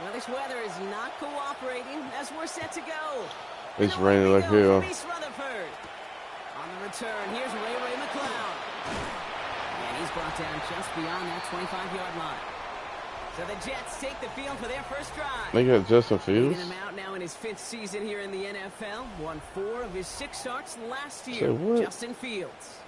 Well, this weather is not cooperating as we're set to go. It's raining like hell. On the return, here's Ray McLeod. And he's brought down just beyond that 25-yard line. So the Jets take the field for their first drive. They got Justin Fields. Taking him out now in his 5th season here in the NFL. Won 4 of his 6 starts last year. Justin Fields.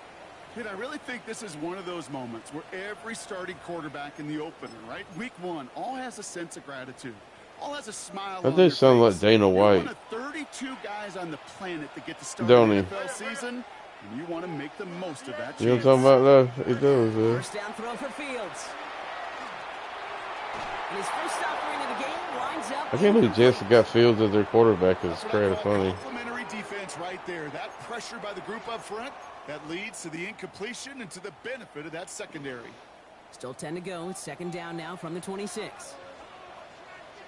Kid, I really think this is one of those moments where every starting quarterback in the opener, right? Week 1, all has a sense of gratitude. All has a smile on their face. Sound like Dana White. One of 32 guys on the planet that get to start Don't the he? NFL season, and you want to make the most of that chance. You know what I'm talking about, though? It does, First down throw for Fields. And his first stop into the game winds up. I can't believe Jets got Fields as their quarterback. It's kind of funny. Complimentary defense right there. That pressure by the group up front, that leads to the incompletion and to the benefit of that secondary. Still 10 to go. It's 2nd down now from the 26.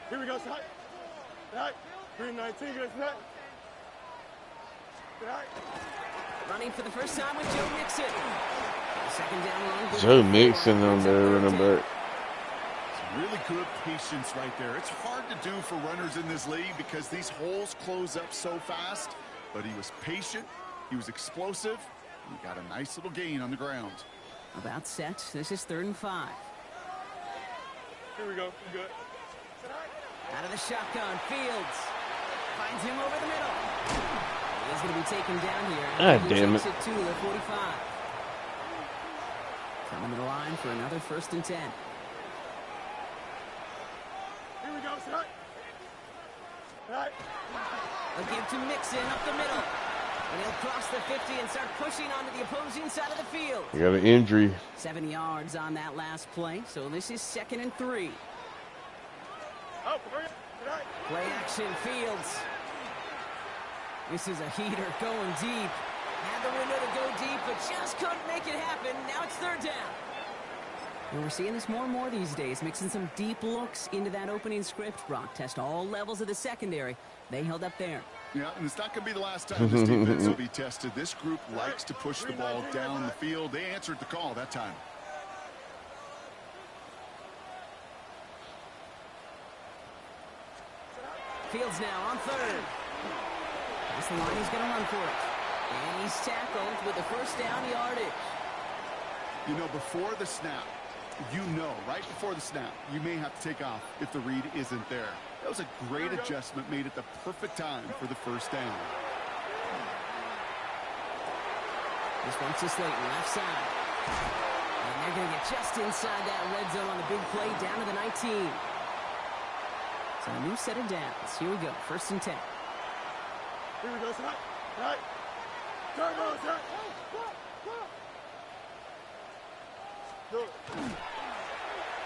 Here we go, Scott. Right. 319, good, Scott. Right. Running for the first time with Joe Mixon. 2nd down run. Joe Mixon on there running back. Really good patience right there. It's hard to do for runners in this league because these holes close up so fast. But he was patient, he was explosive, and he got a nice little gain on the ground. About set. This is 3rd and 5. Here we go. Good. Out of the shotgun, Fields finds him over the middle. He's going to be taken down here. Ah, damn it. To the 45. Coming to the line for another 1st and 10. Here we go, Scott. Right. A give to Mixon up the middle. And he'll cross the 50 and start pushing onto the opposing side of the field. You got an injury. 7 yards on that last play, so this is 2nd and 3. Oh, right. Play action, Fields. This is a heater going deep. Had the window to go deep, but just couldn't make it happen. Now it's 3rd down. And we're seeing this more and more these days, mixing some deep looks into that opening script. Brock test all levels of the secondary. They held up there. Yeah, and it's not going to be the last time this defense will be tested. This group likes to push the ball down the field. They answered the call that time. Fields now on 3rd. That's the line, he's going to run for it. And he's tackled with the first down yardage. You know, before the snap, right before the snap, you may have to take off if the read isn't there. That was a great adjustment made at the perfect time for the first down. This one's to Slayton, left side. And they're going to get just inside that red zone on the big play down to the 19. So a new set of downs. Here we go, 1st and 10. Here we go, Scott. Right. Turbo, Scott.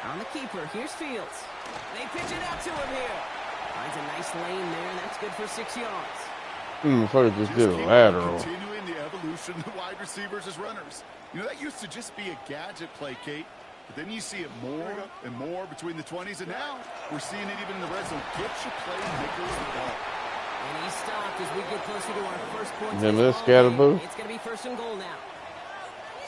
On the keeper, here's Fields. They pitch it out to him here. Finds a nice lane there, and that's good for 6 yards. Motherfucker just did a lateral. Continuing the evolution of wide receivers as runners. You know, that used to just be a gadget play, Kate. But then you see it more and more between the 20s, and now we're seeing it even in the red zone. Get your playmakers the ball. And he stopped as we get closer to our first point. Then let's Scatterboo. It's going to be 1st and goal now.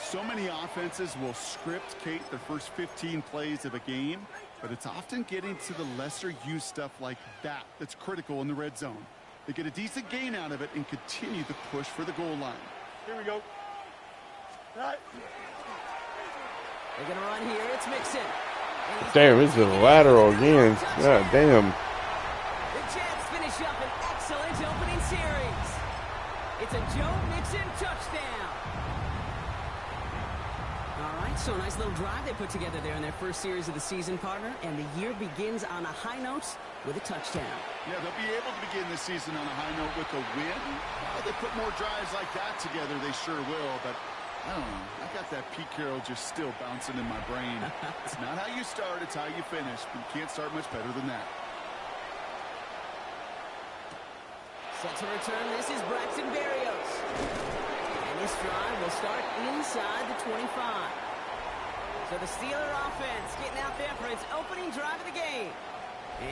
So many offenses will script, Kate, their first 15 plays of a game, but it's often getting to the lesser-used stuff like that that's critical in the red zone. They get a decent gain out of it and continue to push for the goal line. Here we go. Right. They're going to run here. It's Mixon. Damn, it's a lateral again. God damn. The Jets finish up an excellent opening series. It's a Joe Mixon touchdown. All right, so a nice little drive they put together there in their first series of the season, partner, and the year begins on a high note with a touchdown. Yeah, they'll be able to begin the season on a high note with a win. They put more drives like that together, they sure will, but I don't know. I got that Pete Carroll just still bouncing in my brain. It's not how you start, it's how you finish, but you can't start much better than that. Set to return, this is Braxton Berrios. And this drive will start inside the 25. So the Steeler offense getting out there for its opening drive of the game.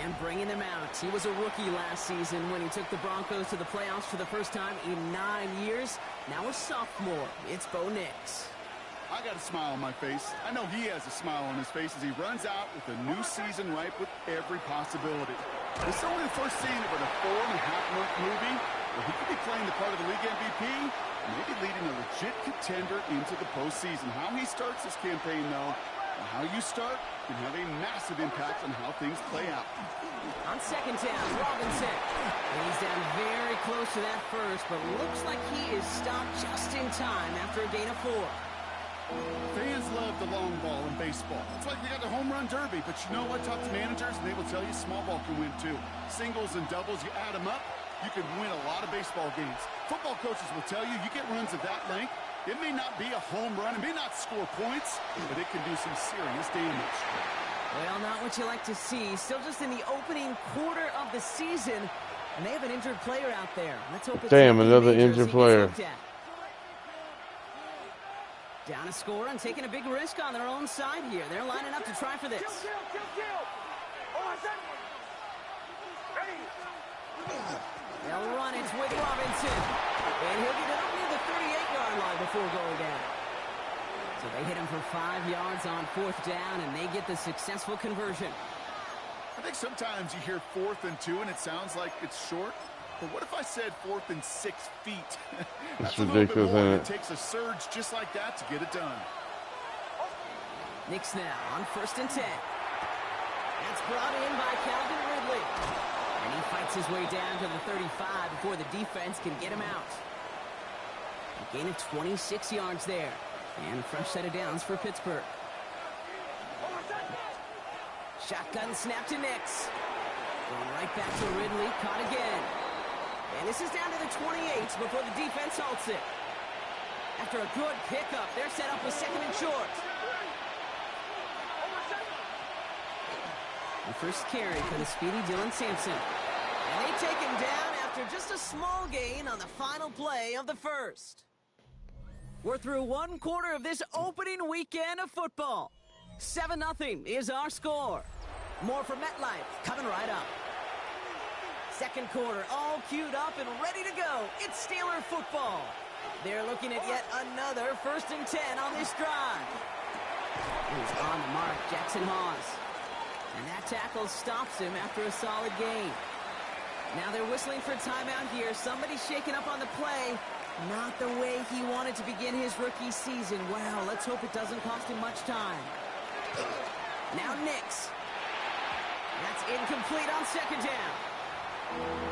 And bringing them out. He was a rookie last season when he took the Broncos to the playoffs for the first time in 9 years. Now a sophomore. It's Bo Nix. I got a smile on my face. I know he has a smile on his face as he runs out with a new season ripe with every possibility. This is only the first scene of a 4.5-month movie where he could be playing the part of the league MVP, maybe leading a legit contender into the postseason. How he starts this campaign, though, and how you start can have a massive impact on how things play out. On second down, Robinson. And he's down very close to that first, but looks like he is stopped just in time after a gain of 4. Fans love the long ball in baseball. It's like they got the home run derby, but you know what? Talk to managers, and they will tell you small ball can win too. Singles and doubles, you add them up, you can win a lot of baseball games. Football coaches will tell you get runs of that length. It may not be a home run, it may not score points, but it can do some serious damage. Well, not what you like to see. Still just in the opening quarter of the season, and they have an injured player out there. Let's hope it's Damn, another injured player. Down a score and taking a big risk on their own side here. They're lining up to try for this. They'll run it with Robinson. And he'll get it up near the 38-yard line before going down. So they hit him for 5 yards on 4th down, and they get the successful conversion. I think sometimes you hear 4th and 2, and it sounds like it's short. But what if I said 4th and 6 feet? That's ridiculous, isn't it? It takes a surge just like that to get it done. Knicks now on 1st and 10. That's brought in by Calvin Ridley. And he fights his way down to the 35 before the defense can get him out. A gain of 26 yards there. And a fresh set of downs for Pittsburgh. Shotgun snap to Knicks. Going right back to Ridley. Caught again. And this is down to the 28 before the defense halts it. After a good pickup, they're set up with 2nd and short. The first carry for the speedy Dylan Sampson. And they take him down after just a small gain on the final play of the first. We're through 1 quarter of this opening weekend of football. 7-0 is our score. More from MetLife coming right up. Second quarter all queued up and ready to go. It's Steeler football. They're looking at yet another 1st and 10 on this drive. He's on the mark, Jackson Hawes. And that tackle stops him after a solid gain. Now they're whistling for timeout here. Somebody's shaking up on the play. Not the way he wanted to begin his rookie season. Wow, let's hope it doesn't cost him much time. Now Knicks. That's incomplete on 2nd down.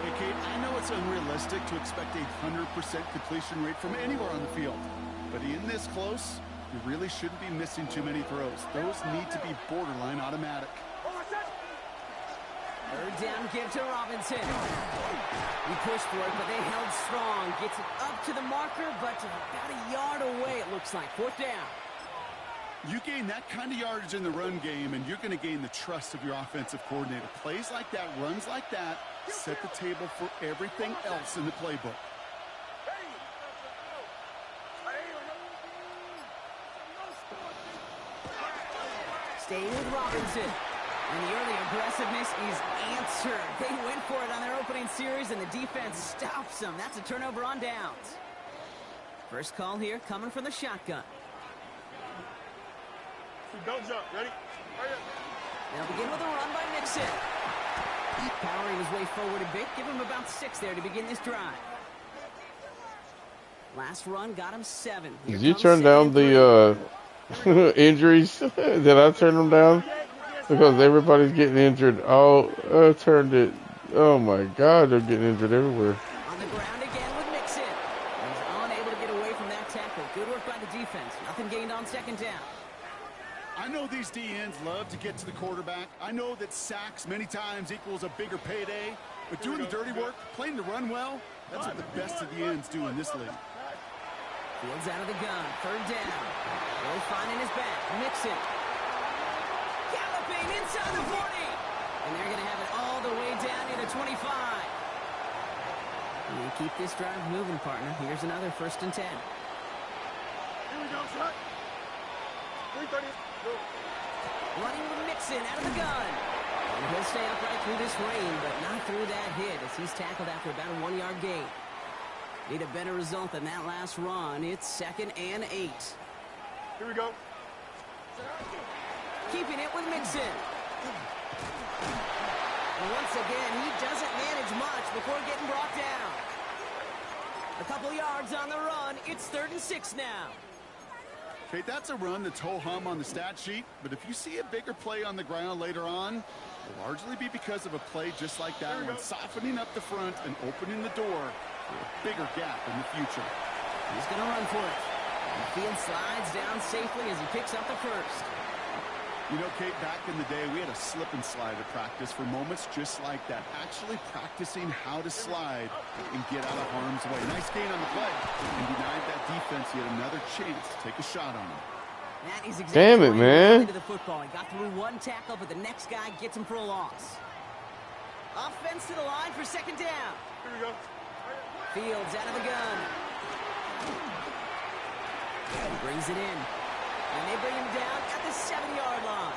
Hey, Kate, I know it's unrealistic to expect a 100% completion rate from anywhere on the field. But in this close, you really shouldn't be missing too many throws. Those need to be borderline automatic. 3rd down give to Robinson. He pushed for it, but they held strong. Gets it up to the marker, but about a yard away, it looks like. 4th down. You gain that kind of yardage in the run game, and you're going to gain the trust of your offensive coordinator. Plays like that, runs like that, set the table for everything else in the playbook. Staying with Robinson. And the early aggressiveness is answered. They went for it on their opening series, and the defense stops them. That's a turnover on downs. First call here coming from the shotgun. Don't jump. Ready? They'll begin with a run by Mixon. Powering his way forward a bit. Give him about 6 there to begin this drive. Last run got him 7. Did you turn down the injuries? Did I turn them down? Because everybody's getting injured. Oh, I turned it. Oh my God, they're getting injured everywhere. On the ground again with Mixon. He's unable to get away from that tackle. Good work by the defense. Nothing gained on 2nd down. I know these D-ends love to get to the quarterback. I know that sacks many times equals a bigger payday. But doing the dirty work, playing the run well, that's what the best of the ends do in this league. Fields out of the gun. 3rd down. Will finding his back. Mixon. Galloping inside the 40. And they're going to have it all the way down near the 25. And they keep this drive moving, partner. Here's another 1st and 10. Here we go, shot. 330. Go. Running with Mixon out of the gun. And he'll stay upright through this rain, but not through that hit as he's tackled after about a 1-yard gain. Need a better result than that last run. It's 2nd and 8. Here we go. Keeping it with Mixon. And once again, he doesn't manage much before getting brought down. A couple yards on the run. It's 3rd and 6 now. Okay, that's a run that's ho-hum on the stat sheet, but if you see a bigger play on the ground later on, it'll largely be because of a play just like that one, softening up the front and opening the door for a bigger gap in the future. He's going to run for it. The field slides down safely as he picks up the first. You know, Kate, back in the day, we had a slip and slide at practice for moments just like that. Actually practicing how to slide and get out of harm's way. Nice gain on the play. And denied that defense yet another chance to take a shot on him. That is exactly Damn it, man. Into the football. He got through one tackle, but the next guy gets him for a loss. Offense to the line for 2nd down. Here we go. Fields out of the gun. And brings it in. And they bring him down at the 7-yard line.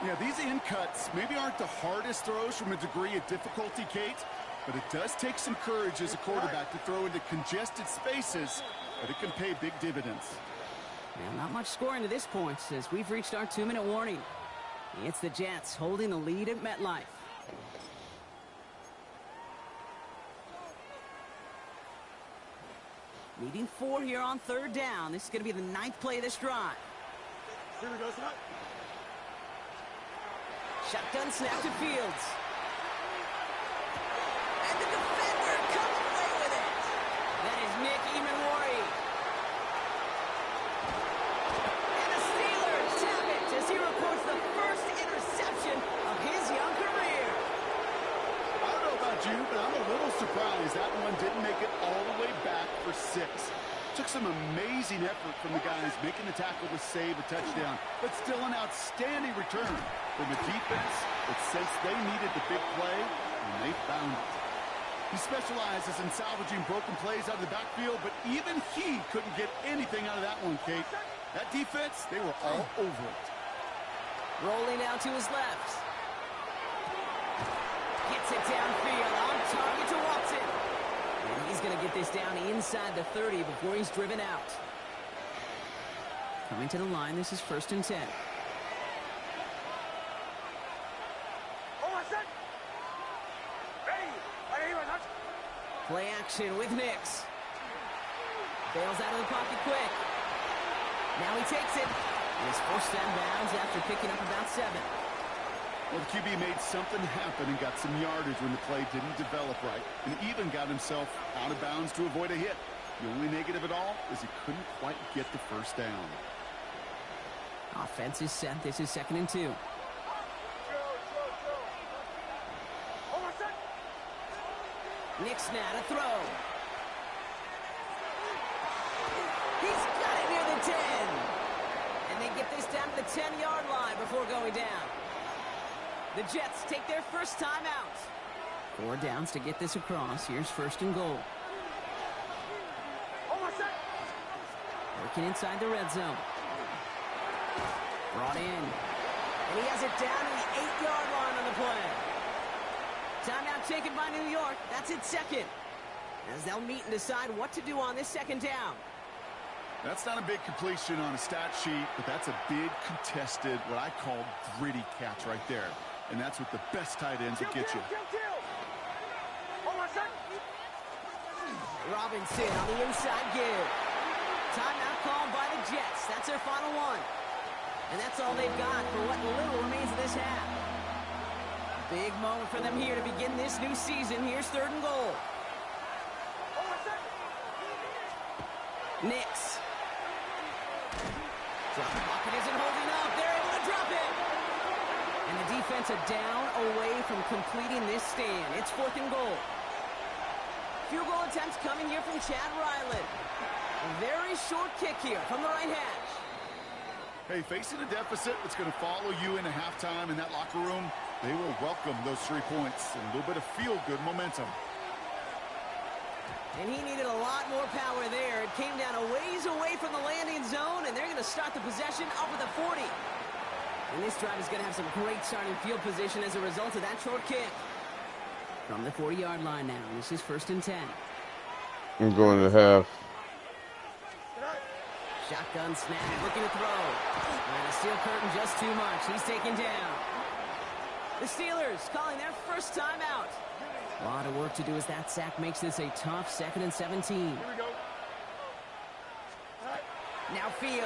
Yeah, these in cuts maybe aren't the hardest throws from a degree of difficulty, Kate, but it does take some courage as a quarterback to throw into congested spaces, but it can pay big dividends. Well, not much scoring to this point as we've reached our 2-minute warning. It's the Jets holding the lead at MetLife. Needing 4 here on 3rd down. This is going to be the 9th play of this drive. Here we go, son. Shotgun snap to Fields. And the defender comes away with it. That is Nick Emanwari. And the Steelers tap it as he reports the first interception of his young career. I don't know about you, but I'm a little surprised that one didn't make it all the way back for 6. Took some amazing effort from the guys making the tackle to save a touchdown, but still an outstanding return from a defense that sensed they needed the big play, and they found it. He specializes in salvaging broken plays out of the backfield, but even he couldn't get anything out of that one, Kate. That defense, they were all over it. Rolling out to his left. Gets it downfield on target to Watson. And he's going to get this down inside the 30 before he's driven out. Coming to the line, this is 1st and 10. Play action with Nix. Bails out of the pocket quick. Now he takes it. And he's forced out of bounds after picking up about 7. Well, the QB made something happen and got some yardage when the play didn't develop right, and even got himself out of bounds to avoid a hit. The only negative at all is he couldn't quite get the first down. Offense is set. This is 2nd and 2. Nick's now to throw. He's got it near the 10. And they get this down to the 10-yard line before going down. The Jets take their first time out. 4 downs to get this across. Here's 1st and goal. Working inside the red zone. Brought in. And he has it down to the 8-yard line on the play. Timeout taken by New York. That's its 2nd. As they'll meet and decide what to do on this 2nd down. That's not a big completion on a stat sheet, but that's a big contested, what I call gritty catch right there. And that's what the best tight ends will get you. Robinson on the inside give. Timeout called by the Jets. That's their final one. And that's all they've got for what little remains of this half. Big moment for them here to begin this new season. Here's 3rd and goal. Nix. The pocket isn't holding up. They're able to drop it. And the defense a down away from completing this stand. It's 4th and goal. Field goal attempts coming here from Chad Ryland. A very short kick here from the right hash. Hey, facing a deficit that's going to follow you into halftime in that locker room, they will welcome those 3 points and a little bit of feel-good momentum. And he needed a lot more power there. It came down a ways away from the landing zone, and they're going to start the possession up at the 40. And this drive is going to have some great starting field position as a result of that short kick. From the 40-yard line now, this is 1st and 10. I'm going to half. Shotgun snap, looking to throw. And a steel curtain just too much. He's taken down. The Steelers calling their first timeout. A lot of work to do as that sack makes this a tough 2nd and 17. Here we go. Now Fields.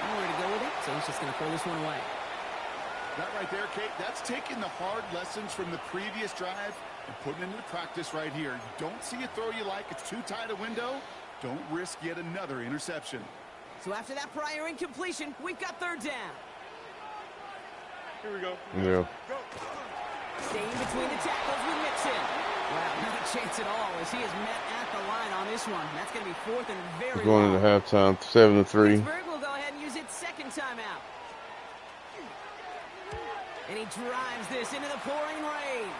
Nowhere to go with it, so he's just going to throw this one away. That right there, Kate, that's taking the hard lessons from the previous drive and putting it into practice right here. You don't see a throw you like, it's too tight a window, don't risk yet another interception. So after that prior incompletion, we've got 3rd down. Here we go. Yeah. Go. Staying between the tackles with Mixon. Wow, not a chance at all as he is met at the line on this one. That's going to be 4th and very Going long. into halftime, 7-3. Pittsburgh will go ahead and use its 2nd timeout. And he drives this into the pouring rain.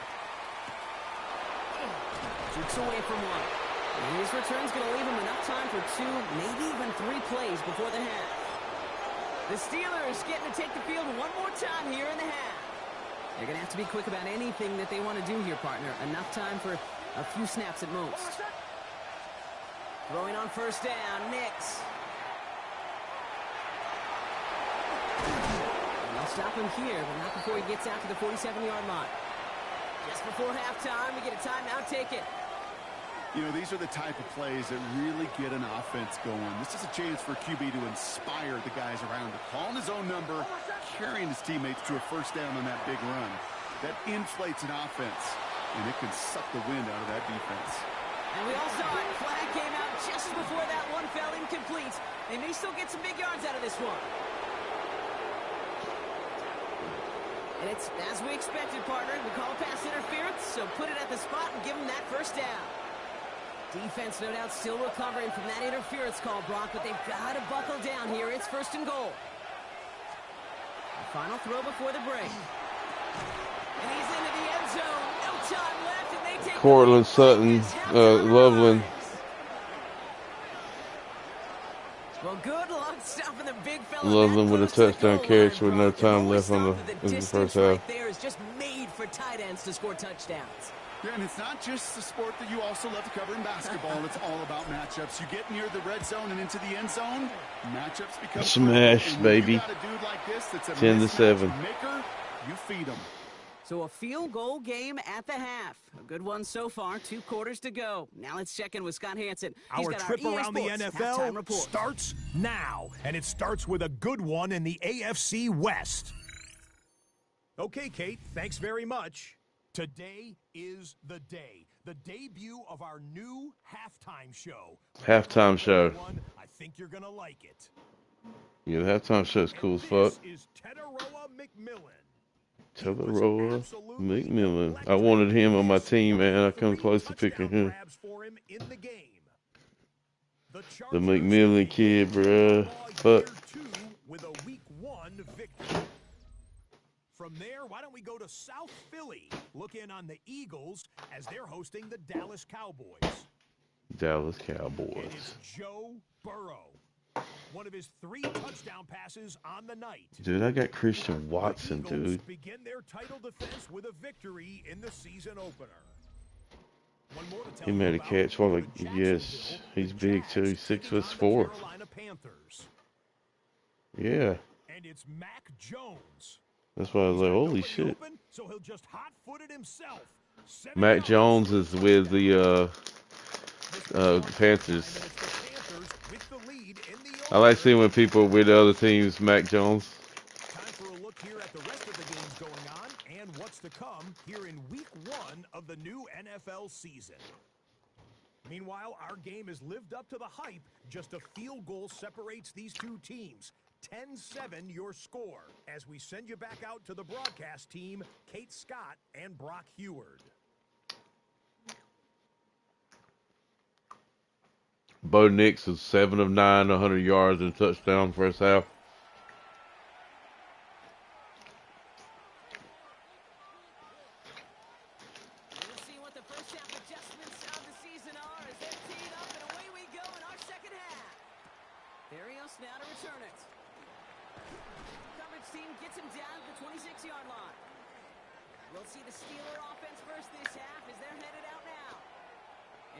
Jerks away from one. And his return's going to leave him enough time for 2, maybe even 3 plays before the half. The Steelers getting to take the field one more time here in the half. They're going to have to be quick about anything that they want to do here, partner. Enough time for a few snaps at most. Throwing on 1st down, Nix. And they'll stop him here, but not before he gets out to the 47-yard line. Just before halftime, we get a timeout taken. You know, these are the type of plays that really get an offense going. This is a chance for QB to inspire the guys around him. Calling his own number, carrying his teammates to a 1st down on that big run. That inflates an offense, and it can suck the wind out of that defense. And we all saw it. Flag came out just before that one fell incomplete. They may still get some big yards out of this one. And it's as we expected, partner. We call pass interference, so put it at the spot and give them that 1st down. Defense, no doubt, still recovering from that interference call, Brock, but they've got to buckle down here. It's 1st and goal. The final throw before the break. And he's into the end zone. No time left, and they take Cortland Sutton, Loveland. Well, good luck stopping the big fella. Loveland with a touchdown catch with no time left on the first half. Right there is just made for tight ends to score touchdowns. Yeah, and it's not just the sport that you also love to cover in basketball. It's all about matchups. You get near the red zone and into the end zone, matchups become smash, baby. You got a dude like this that's a 10-7 maker, you feed him. So a field goal game at the half. A good one so far. 2 quarters to go. Now let's check in with Scott Hansen. Our trip around the NFL starts now, and it starts with a good one in the AFC West. Okay, Kate, thanks very much. Today is the day, the debut of our new halftime show. Halftime show. I think you're gonna like it. Yeah, the halftime show is cool as fuck. This is Teteroa McMillan. Teteroa McMillan. I wanted him on my team, man. I come close to picking him. The McMillan kid, bruh. Fuck. With a week 1 victory. From there, why don't we go to South Philly, look in on the Eagles as they're hosting the Dallas Cowboys. Dallas Cowboys. It is Joe Burrow. One of his 3 touchdown passes on the night. Dude, I got Christian Watson, dude. Begin their title defense with a victory in the season opener. One more to tell He made a catch while yes, he's big too. He's 6'4". Yeah. And it's Mac Jones. That's why I was like, holy shit. So he'll just hot-footed himself. Mac Jones is with the Panthers. I like seeing when people with other teams, Mac Jones. Time for a look here at the rest of the games going on and what's to come here in week 1 of the new NFL season. Meanwhile, our game has lived up to the hype. Just a field goal separates these 2 teams. 10-7 your score as we send you back out to the broadcast team, Kate Scott and Brock Heward. Bo Nix was 7 of 9, 100 yards and a touchdown first half. We'll see what the first half adjustments of the season are as they're teed up, and away we go in our second half. Barrios now to return it. Coverage team gets him down to the 26-yard line. We'll see the Steeler offense first this half as they're headed out now.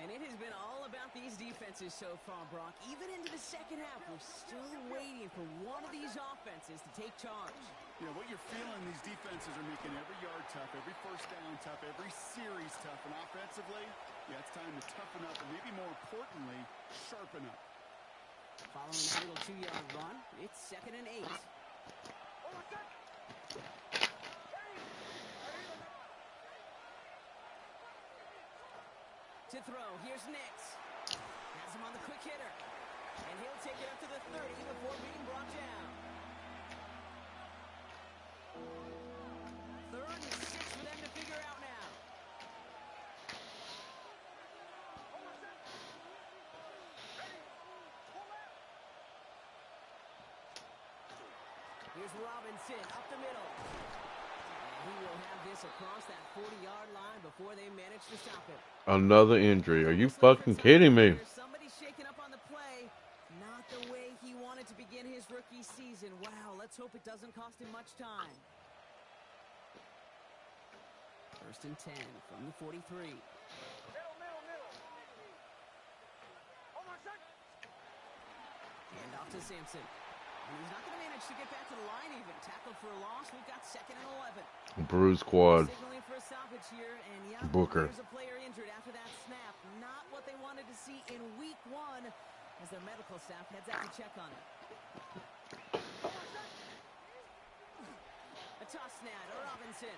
And it has been all about these defenses so far, Brock. Even into the second half, we're still waiting for one of these offenses to take charge. Yeah, what you're feeling, these defenses are making every yard tough, every first down tough, every series tough. And offensively, yeah, it's time to toughen up and maybe more importantly, sharpen up. Following that little 2-yard run, it's 2nd and 8. To throw, here's Nix. Has him on the quick hitter. And he'll take it up to the 30 before being brought down. 3rd and 6 for them to figure out now. Here's Robinson up the middle. And he will have this across that 40-yard line before they manage to stop it. Another injury. Are you fucking kidding me? Somebody's shaking up on the play. Not the way he wanted to begin his rookie season. Wow, let's hope it doesn't cost him much time. 1st and 10 from the 43. And off to Sampson. And he's not going to manage to get back to the line even. Tackle for a loss. We've got 2nd and 11. Bruise quad. Signaling for a stoppage here. And yeah, Booker. there's a player injured after that snap. Not what they wanted to see in week 1 as their medical staff heads out to check on him. A toss snap to Robinson.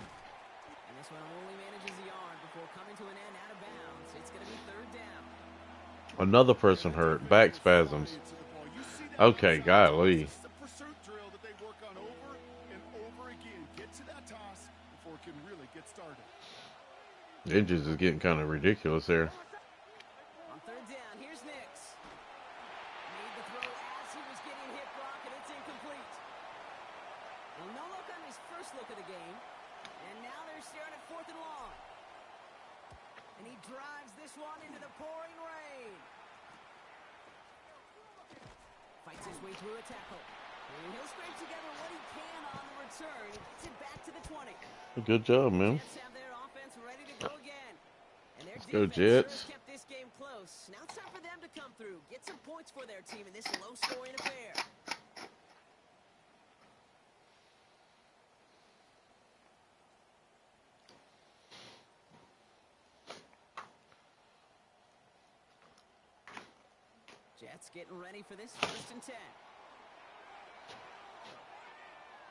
And this one only manages the yard before coming to an end out of bounds. It's going to be 3rd down. Another person hurt. Back spasms. Okay, golly. It's a pursuit drill that they work on over and over again. Get to that toss before it can really get started. Injuries is getting kind of ridiculous there. On 3rd down, here's Nix. Made the throw as he was getting hit, Brock, and it's incomplete. Well, no look on his first look of the game. And now they're staring at 4th and long. And he drives this one into the pouring rain. Fights his way through a tackle. And he'll scrape together what he can on the return. He gets it back to the 20. Good job, man. Jets have their offense ready to go again. And their Go defense Jets. sure kept this game close. Now it's time for them to come through. Get some points for their team in this low-scoring affair. Jets getting ready for this 1st and 10.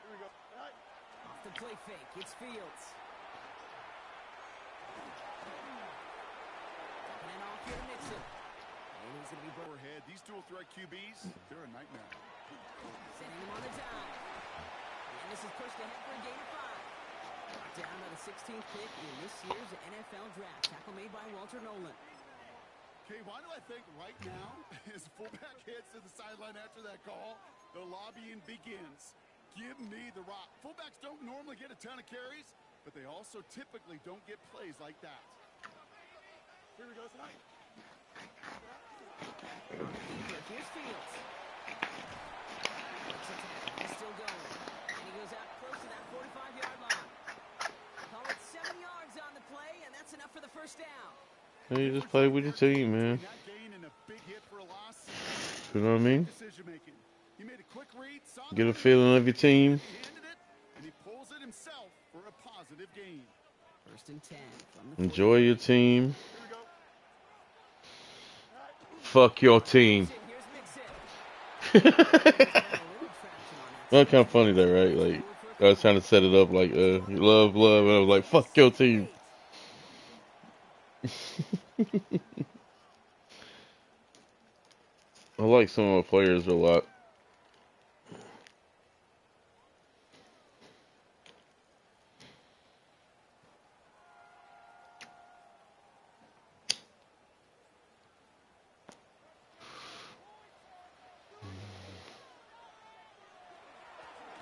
Here we go. Off the play fake, it's Fields. Taking it off here to Mixon. And he's going to be Overhead, these dual threat QBs, they're a nightmare. sending him on the dive. And this is pushed ahead for a gain of 5. Brought down by the 16th pick in this year's NFL draft. Tackle made by Walter Nolan. Okay, why do I think right now, as fullback heads to the sideline after that call, the lobbying begins. Give me the rock. Fullbacks don't normally get a ton of carries, but they also typically don't get plays like that. Here we go, son. Here's Fields. He's still going. And he goes out close to that 45-yard line. Call it 7 yards on the play, and that's enough for the 1st down. You just play with your team, man. Not gain and a big hit for a loss. You know what I mean? Decision making. He made a quick read, saw Get a feeling of your team. he handed it, and he pulls it himself for a positive gain. 1st and 10 from the Enjoy your team. Here we go. Fuck your team. Here's Mixon. That's kind of funny though, right? Like, I was trying to set it up like, love, and I was like, fuck your team. I like some of my players a lot.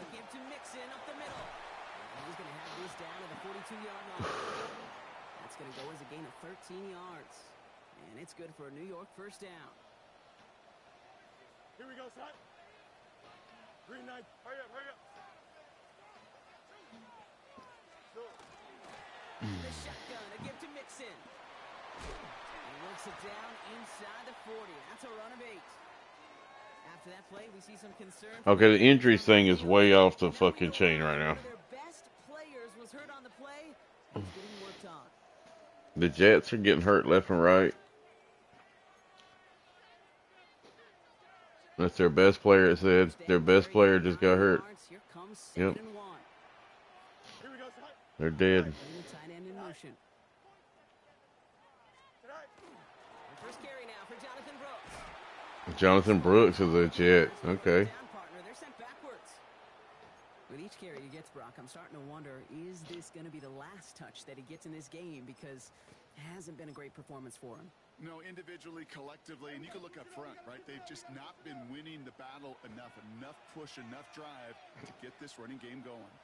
Again to Mixon up the middle. And he's going to have this down at the 42-yard line. That's going to go as a gain of 13 yards. And it's good for a New York 1st down. Here we go, son. Green 9. Hurry up, hurry up. The shotgun, a give to Mixon. He works it down inside the 40. That's a run of 8. After that play, we see some concern. Okay, the injuries thing is way off the fucking chain right now. One of their best players was hurt on the play. He's getting worked on. The Jets are getting hurt left and right. That's their best player, it said. Their best player just got hurt. Here comes Yep. 2nd and 1. They're dead. Tight end in motion. First carry now for Jonathan Brooks. Jonathan Brooks is a Jet. Okay. They're sent backwards. With each carry he gets, Brock, I'm starting to wonder, is this going to be the last touch that he gets in this game? Because it hasn't been a great performance for him. No, individually, collectively, and you can look up front, right? They've just not been winning the battle enough push, enough drive to get this running game going.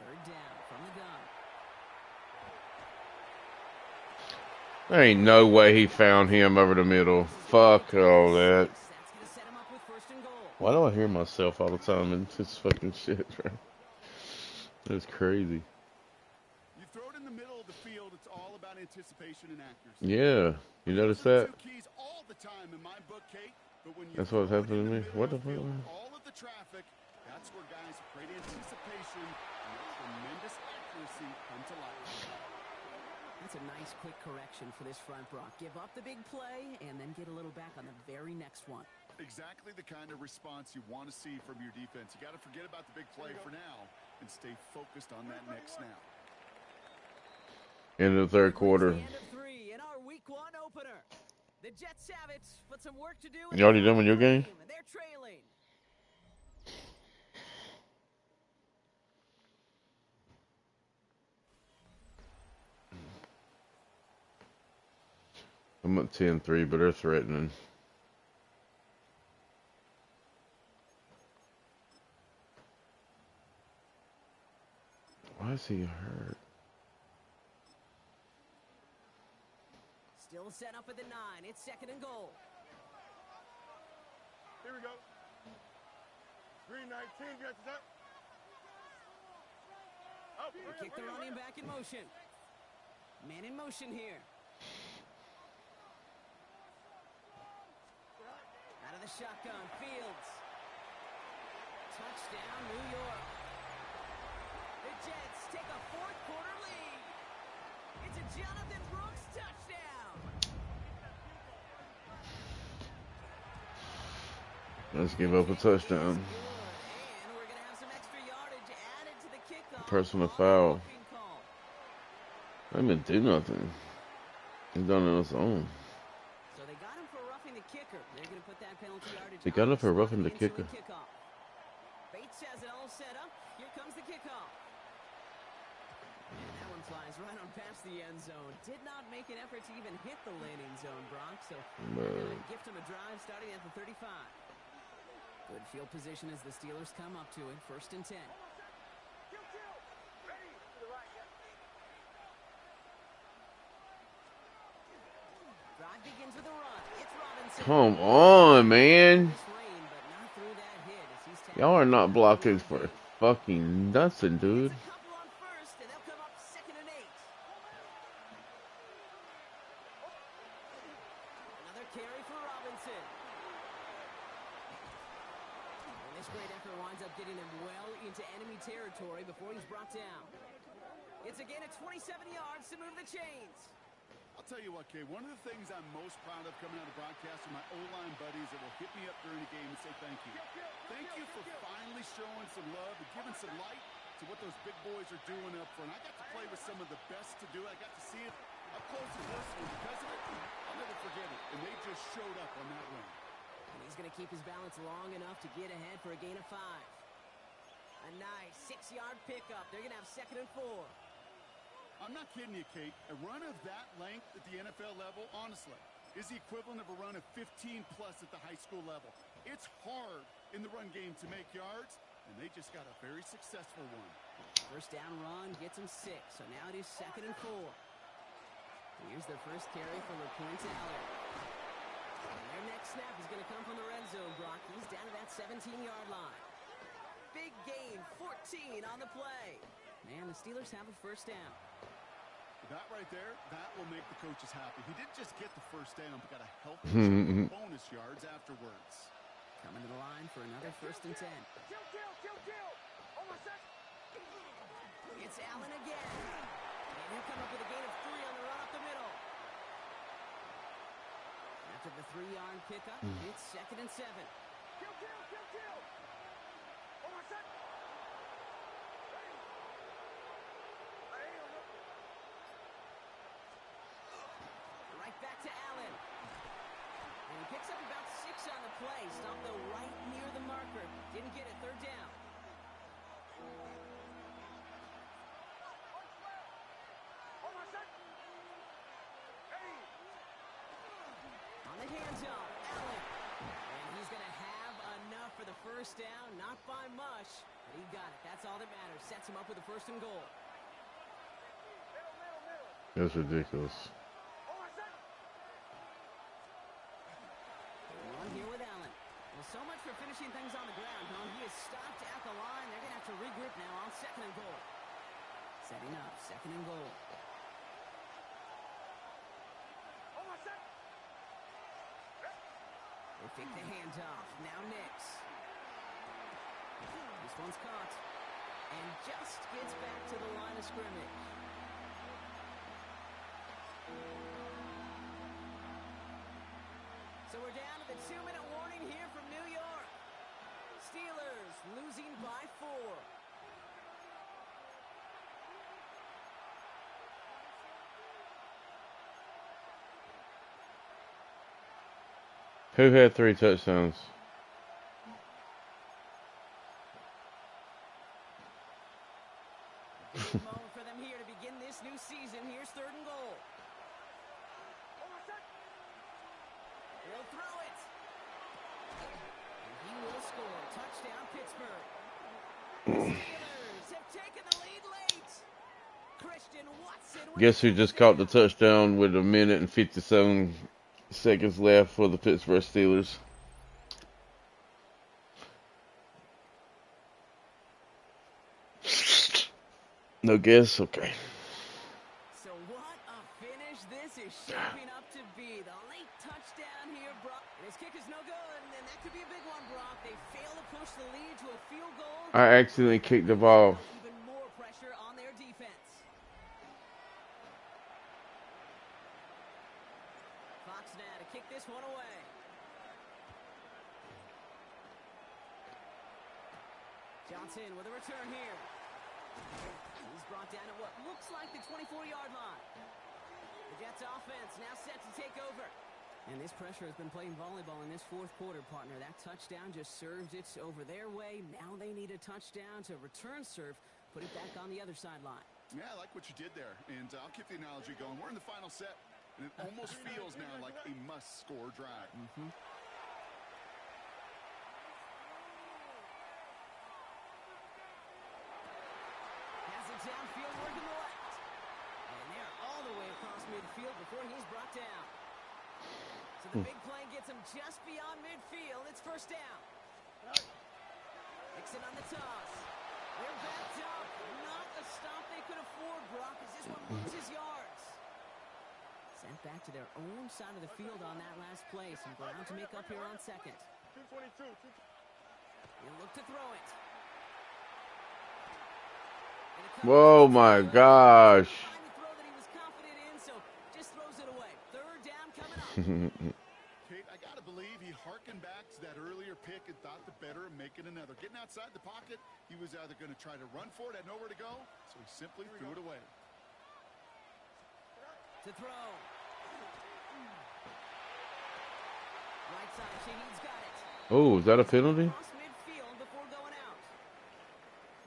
3rd down from the gun. There ain't no way he found him over the middle. Fuck all that. That's going to set him up with 1st and goal. Why do I hear myself all the time in this fucking shit, bro? That's crazy. You throw it in the middle of the field, it's all about anticipation and accuracy. Yeah. You notice that? Two keys all the time in my book, Kate. But when you That's what's throw it happening in to me. middle What of the fuck? field, all of the traffic, that's where guys with great anticipation and tremendous accuracy come to life. That's a nice quick correction for this front, Brock. Give up the big play and then get a little back on the very next one. Exactly the kind of response you want to see from your defense. You got to forget about the big play for now and stay focused on that next snap. In the 3rd quarter. End of 3 in our week 1 opener. The Jets have it, but some work to do. You already done with your game? They're trailing. I'm at 10-3, but they're threatening. Why is he hurt? Still set up at the 9. It's 2nd and goal. Here we go. 319, gets it up. Oh, They kick the running back in motion. Man in motion here. Out of the shotgun, Fields. Touchdown, New York. The Jets take a 4th quarter lead. It's a Jonathan Brooks touchdown. Let's give up a touchdown. And we're going to have some extra yardage added to the kickoff. Personal foul. Call. I didn't do nothing. He's done it on his own. So they got him for roughing the kicker. They're going to put that penalty yardage. They got him for roughing the into kicker. kickoff. Bates has it all set up. Here comes the kickoff. And that one flies right on past the end zone. Did not make an effort to even hit the landing zone, Brock. So we're going to gift him a drive starting at the 35. Good field position as the Steelers come up to it. 1st and 10. Drive begins with a run. It's Robinson. Come on, man. This rain, but not through that hit as he's tackled. Y'all are not blocking for fucking nothing, dude. It's a couple on 1st, and they'll come up 2nd and 8. Another carry for Robinson. And this great effort winds up getting him well into enemy territory before he's brought down. It's a gain of 27 yards to move the chains. I'll tell you what, Kay, one of the things I'm most proud of coming out of broadcast are my O-line buddies that will hit me up during the game and say thank you. Thank you for finally showing some love and giving some light to what those big boys are doing up front. I got to play with some of the best to do it. I got to see it up close and personal. Because of it, I'll never forget it. And they just showed up on that run. And he's going to keep his balance long enough to get ahead for a gain of 5. A nice 6-yard pickup. They're going to have 2nd and 4. I'm not kidding you, Kate. A run of that length at the NFL level, honestly, is the equivalent of a run of 15-plus at the high school level. It's hard in the run game to make yards, and they just got a very successful one. 1st down run gets him 6, so now it is 2nd and 4. Here's their first carry for LaPointe Aller. And their next snap is going to come from the red zone, Brock. He's down to that 17-yard line. Big gain, 14 on the play. Man, the Steelers have a 1st down. That right there, that will make the coaches happy. He didn't just get the first down, but got a healthy bonus yards afterwards. Coming to the line for another 1st and 10. It's Allen again. And he'll come up with a gain of 3 on the run up the middle. After the 3-yard pickup, it's 2nd and 7. Right back to Allen. And he picks up about 6 on the play. Stopped though right near the marker. Didn't get it. 3rd down. On the hands-off, Allen. And he's going to have enough for the 1st down. Not by much, but he got it. That's all that matters. Sets him up with a 1st and goal. That's ridiculous. On here with Allen. Well, so much for finishing things on the ground, huh? He is stopped at the line. They're going to have to regroup now on 2nd and goal. Setting up, 2nd and goal. They take the handoff. Now Nix. This one's caught. And just gets back to the line of scrimmage. So we're down to the 2-minute warning here from New York. Steelers losing by 4. Who had 3 touchdowns? Big moment for them here to begin this new season. Here's 3rd and goal. He'll throw it. And he will score. Touchdown, Pittsburgh. The Steelers have taken the lead late. Christian Watson. Guess who just caught the touchdown with 1 minute and 57 seconds left for the Pittsburgh Steelers? No guess? Okay. So what a finish this is shaping up to be. The late touchdown here, Brock. And his kick is no good, and that could be a big one, Brock. They fail to push the lead to a field goal. I accidentally kicked the ball. Even more pressure on their defense. Fox now to kick this one away. Johnson with a return here. He's brought down at what looks like the 24-yard line. The Jets offense now set to take over. And this pressure has been playing volleyball in this 4th quarter, partner. That touchdown just served it over their way. Now they need a touchdown to return serve, put it back on the other sideline. Yeah, I like what you did there. And I'll keep the analogy going. We're in the final set, and it almost feels now like a must-score drive. Downfield working the left. And they're all the way across midfield before he's brought down. So the big play gets him just beyond midfield. It's 1st down. Nixon on the toss. They're backed up. Not a stop they could afford, Brock, as this one loses yards. Sent back to their own side of the field on that last play. Some ground to make up here on 2nd. 222. He'll look to throw it. Whoa, my gosh. Kate, I got to believe he harkened back to that earlier pick and thought the better of making another. Getting outside the pocket, he was either going to try to run for it, had nowhere to go, so he simply threw it away. To throw. Right side, Shaheed's got it. Oh, is that a penalty?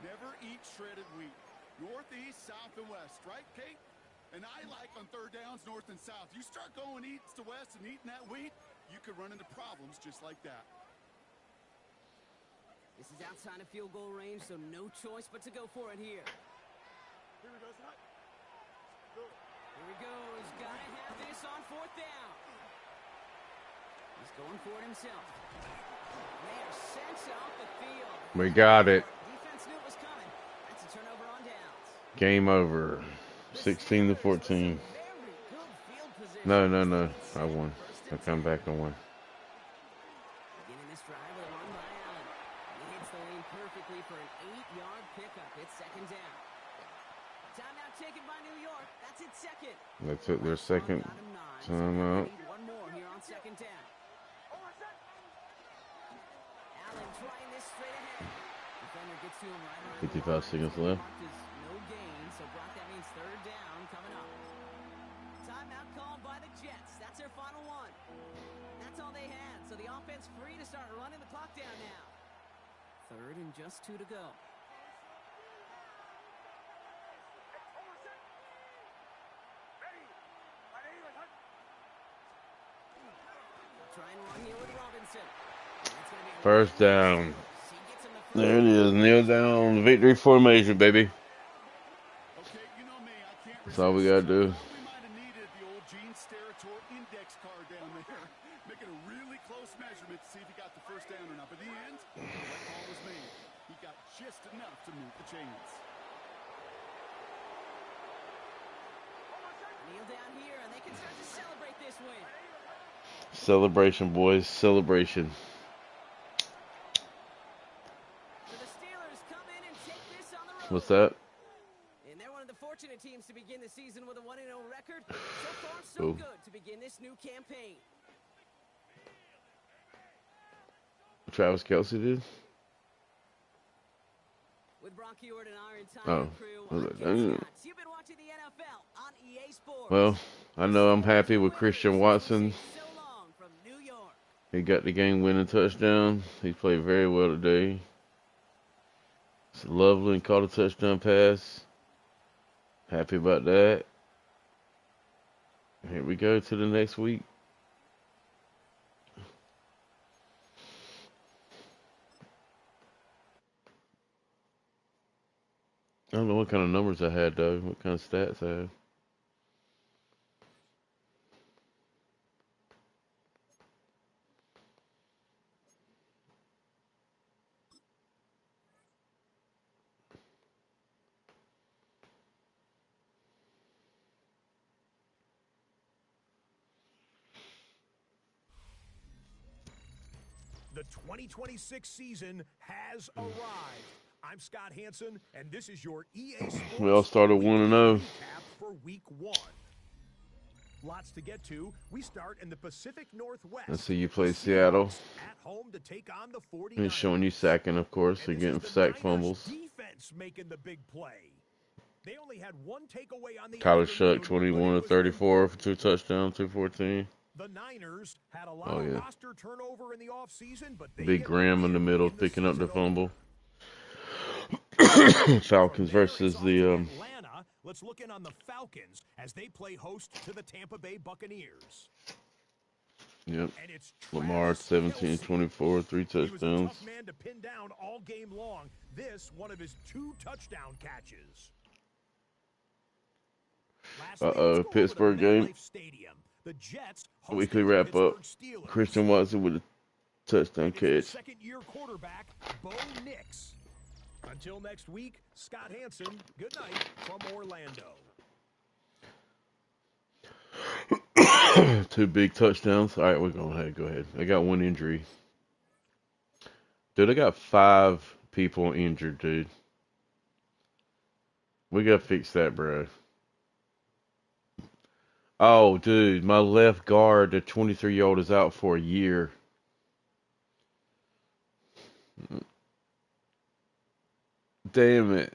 Never eat shredded wheat. North, east, south, and west, right, Kate? And I like on 3rd downs, north and south. You start going east to west and eating that wheat, you could run into problems just like that. This is outside of field goal range, so no choice but to go for it here. Here we go, son. Here he goes. Gotta have this on 4th down. He's going for it himself. They are sent off the field. We got it. Defense knew it was coming. That's a turnover on downs. Game over. 16 to 14. No. I won. I come back and won. Beginning this drive with a run by Allen. He hits the lane perfectly for an 8-yard pickup. It's second down. Timeout taken by New York. That's its second. They took their second timeout. One more here on second down. Allen trying this straight ahead. Defender gets to him right around 55 seconds left. no gain, so Brock, that means third down coming up. Timeout called by the Jets. That's their final one. That's all they had, so the offense free to start running the clock down now. Third and just 2 to go. Try and run here with Robinson. First down. There it is. Kneel down. Victory formation, baby. Okay, you know me, I can't That's all we got to do. We might have needed the old Gene Steratore index card down there. Making a really close measurement to see if he got the first down or not. But in the end, the right call was made. He got just enough to move the chains. Kneel down here, and they can start to celebrate this win. Celebration, boys. Celebration. So the Steelers come in and take this on the road. What's that? And they're one of the fortunate teams to begin the season with a 1-0 record. So far, so good to begin this new campaign. Travis Kelce did? With Brock Ewart and Iron Time Oh. crew, I was I'm like, Ken dang. Scott. You've been watching the NFL on EA Sports. Well, I know I'm happy with Christian Watson. So long from New York. He got the game-winning touchdown. He played very well today. It's lovely and caught a touchdown pass. Happy about that. Here we go to the next week. I don't know what kind of numbers I had, though. What kind of stats I had. The 2026 season has arrived. I'm Scott Hansen, and this is your EA Sports We all started 1-0. recap for Week 1. Lots to get to. We start in the Pacific Northwest. Let's see you play The Seattle. Seahawks at home to take on the 49ers. And showing you sacking, of course. So And you're this getting is the sack Niners fumbles. defense making the big play. They only had one takeaway on the Tyler afternoon, Shuck, 21 to but it was 34 for 2 touchdowns, 214. the Niners had a lot Oh, of yeah. roster turnover in the offseason, but they Big get Graham in the middle, in the picking up the season fumble. From Falcons there, versus it's off the to Atlanta. Let's look in on the Falcons as they play host to the Tampa Bay Buccaneers. Yep. And it's Lamar, Travis 17, Kelce. 24, 3 He was a touchdowns. tough man to pin down all game long. This one of his 2 touchdown catches. Last week, let's go over to Pittsburgh game. MetLife Stadium. The Jets Weekly hosted the wrap up. Pittsburgh Steelers. Christian Watson with a touchdown And it's catch. second-year quarterback Bo Nix. Until next week, Scott Hansen, good night from Orlando. 2 big touchdowns. All right, we're going ahead. Go ahead. I got 1 injury. Dude, I got 5 people injured, dude. We got to fix that, bro. Oh, dude, my left guard, the 23-year-old, is out for a year. Damn it.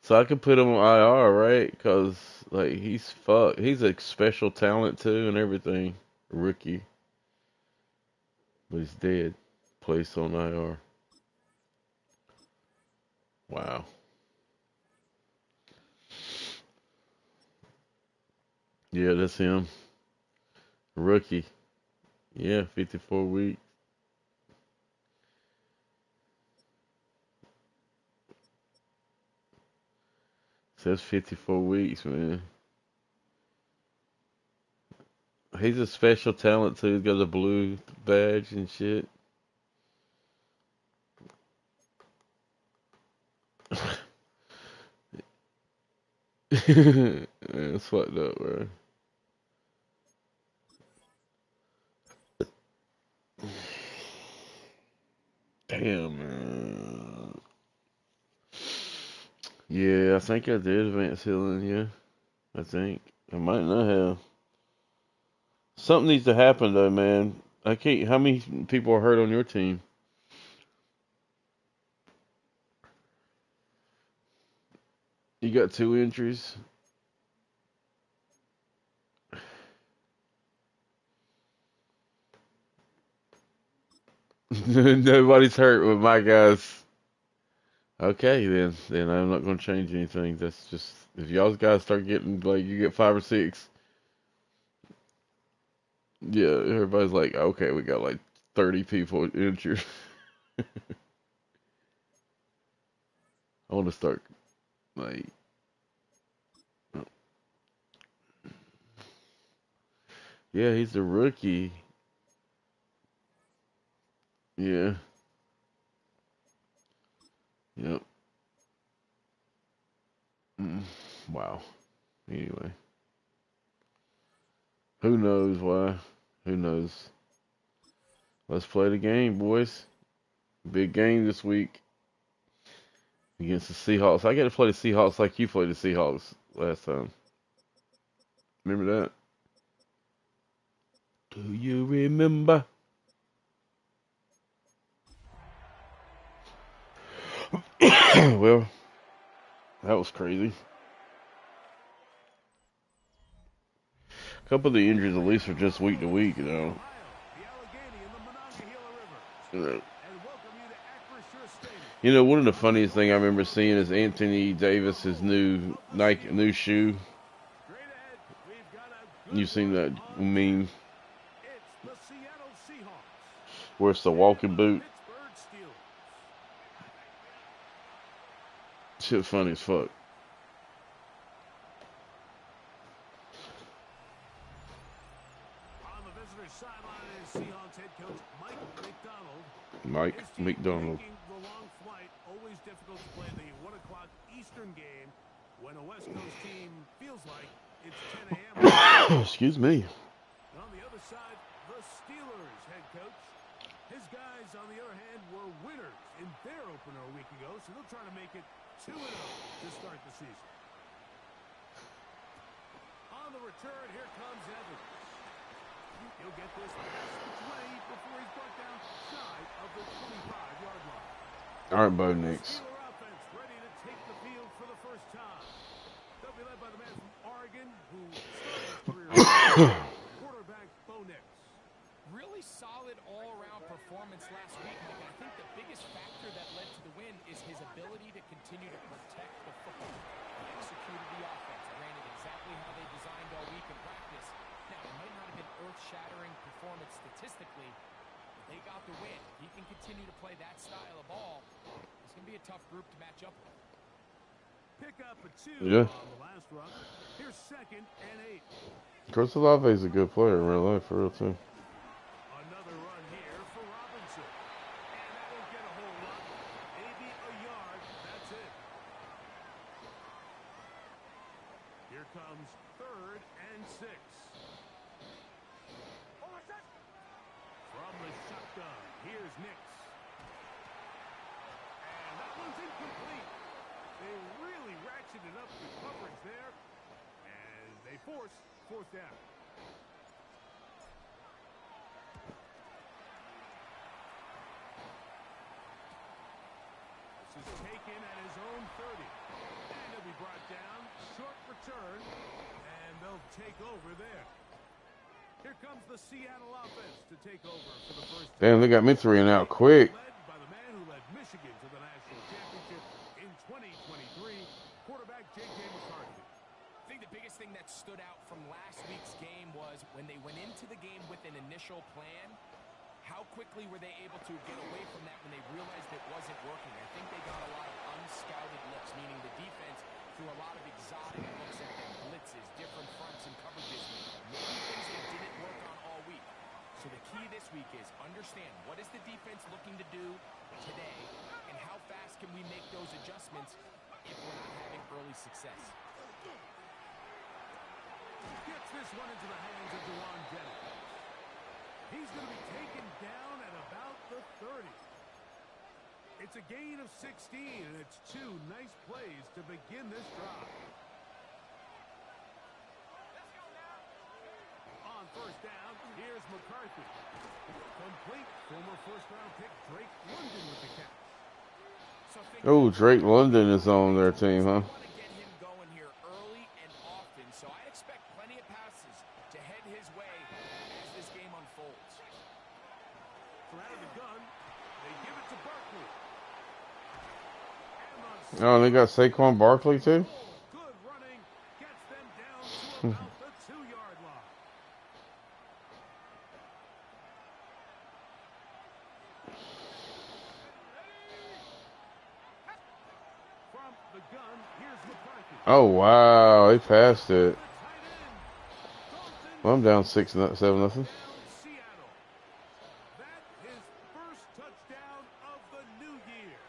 So I could put him on IR, right? Because, like, he's fucked. He's a special talent, too, and everything. Rookie. But he's dead. Placed on IR. Wow. Yeah, that's him. Rookie. Yeah, 54 weeks. Says 54 weeks, man. He's a special talent, too. He's got a blue badge and shit. Yeah, it's fucked up, bro. Damn, man. Yeah, I think I did advance healing. Yeah, I think I might not have. Something needs to happen though, man. I can't. How many people are hurt on your team? You got 2 injuries. Nobody's hurt with my guys. Okay, then I'm not gonna change anything. That's just if y'all's guys start getting like you get 5 or 6. Yeah, everybody's like, okay, we got like 30 people injured. I want to start like, yeah, he's a rookie. Yeah, yep. Mm, wow. Anyway, who knows why? Who knows? Let's play the game, boys. Big game this week against the Seahawks. I get to play the Seahawks like you played the Seahawks last time. Remember that? Do you remember? Well, that was crazy. A couple of the injuries, at least, are just week to week, you know. You know, one of the funniest thing I remember seeing is Anthony Davis's new Nike new shoe. You seen that meme where it's the walking boot? Shit, funny as fuck. On the visitor's sideline is Seahawks head coach Mike McDonald. Mike McDonald. Taking the long flight, always difficult to play the 1 o'clock Eastern game when a West Coast team feels like it's 10 a.m. Excuse me. On the other side, the Steelers head coach. His guys, on the other hand, were winners in their opener a week ago, so they'll try to make it 2-0 to start the season. On the return, here comes Evans. He'll get this past the 20 before he's brought down shy of the 25-yard line. All right, Bo Nix. Steeler offense ready to take the field for the first time. They'll be led by the man from Oregon who started his career quarterback Bo Nix. Really solid all-around performance last week, Mike. I think the biggest factor that led to the win is his ability to continue to protect the football. He executed the offense, ran it exactly how they designed all week in practice. Now, it might not have been earth-shattering performance statistically, but they got the win. If he can continue to play that style of ball, it's going to be a tough group to match up with. Pick up a 2 Yeah. on the last run. Here's 2nd and 8. Chris Olave is a good player in real life, for real, too. Another run here for Robinson. And that won't get a whole lot. Maybe a yard. That's it. Here comes 3rd and 6. From the shotgun, here's Nix. And that one's incomplete. They really ratcheted up the coverage there as they force 4th down. This is taken at his own 30. And he'll be brought down. Short return. And they'll take over there. Here comes the Seattle offense to take over for the first time. Damn, they got me 3 and out quick. Led by the man who led Michigan to the national championship in 2023, quarterback J.J. McCarthy. I think the biggest thing that stood out from last week's game was when they went into the game with an initial plan, how quickly were they able to get away from that when they realized it wasn't working? I think they got a lot of unscouted looks, meaning the defense threw a lot of exotic looks at them, blitzes, different fronts and coverages, maybe things that didn't work on all week. So the key this week is understand what is the defense looking to do today, and how fast can we make those adjustments if we're not having early success. Gets this one into the hands of Dewan Dennis. He's going to be taken down at about the 30. It's a gain of 16, and it's 2 nice plays to begin this drive. On first down, here's McCarthy. Complete. Former first-round pick Drake London with the catch. Oh, Drake London is on their team, huh? Want to get him going here early and often, so I expect plenty of passes to head his way as this game unfolds. From out of the gun, they give it to Barkley. Oh, they got Saquon Barkley too? Good running. Gets them down to about the 2-yard line. From the gun, here's McCarthy. Oh, wow. They passed it. The tight end. Dalton Well, I'm down 6-7 nothing. down Seattle. That his first touchdown of the new year.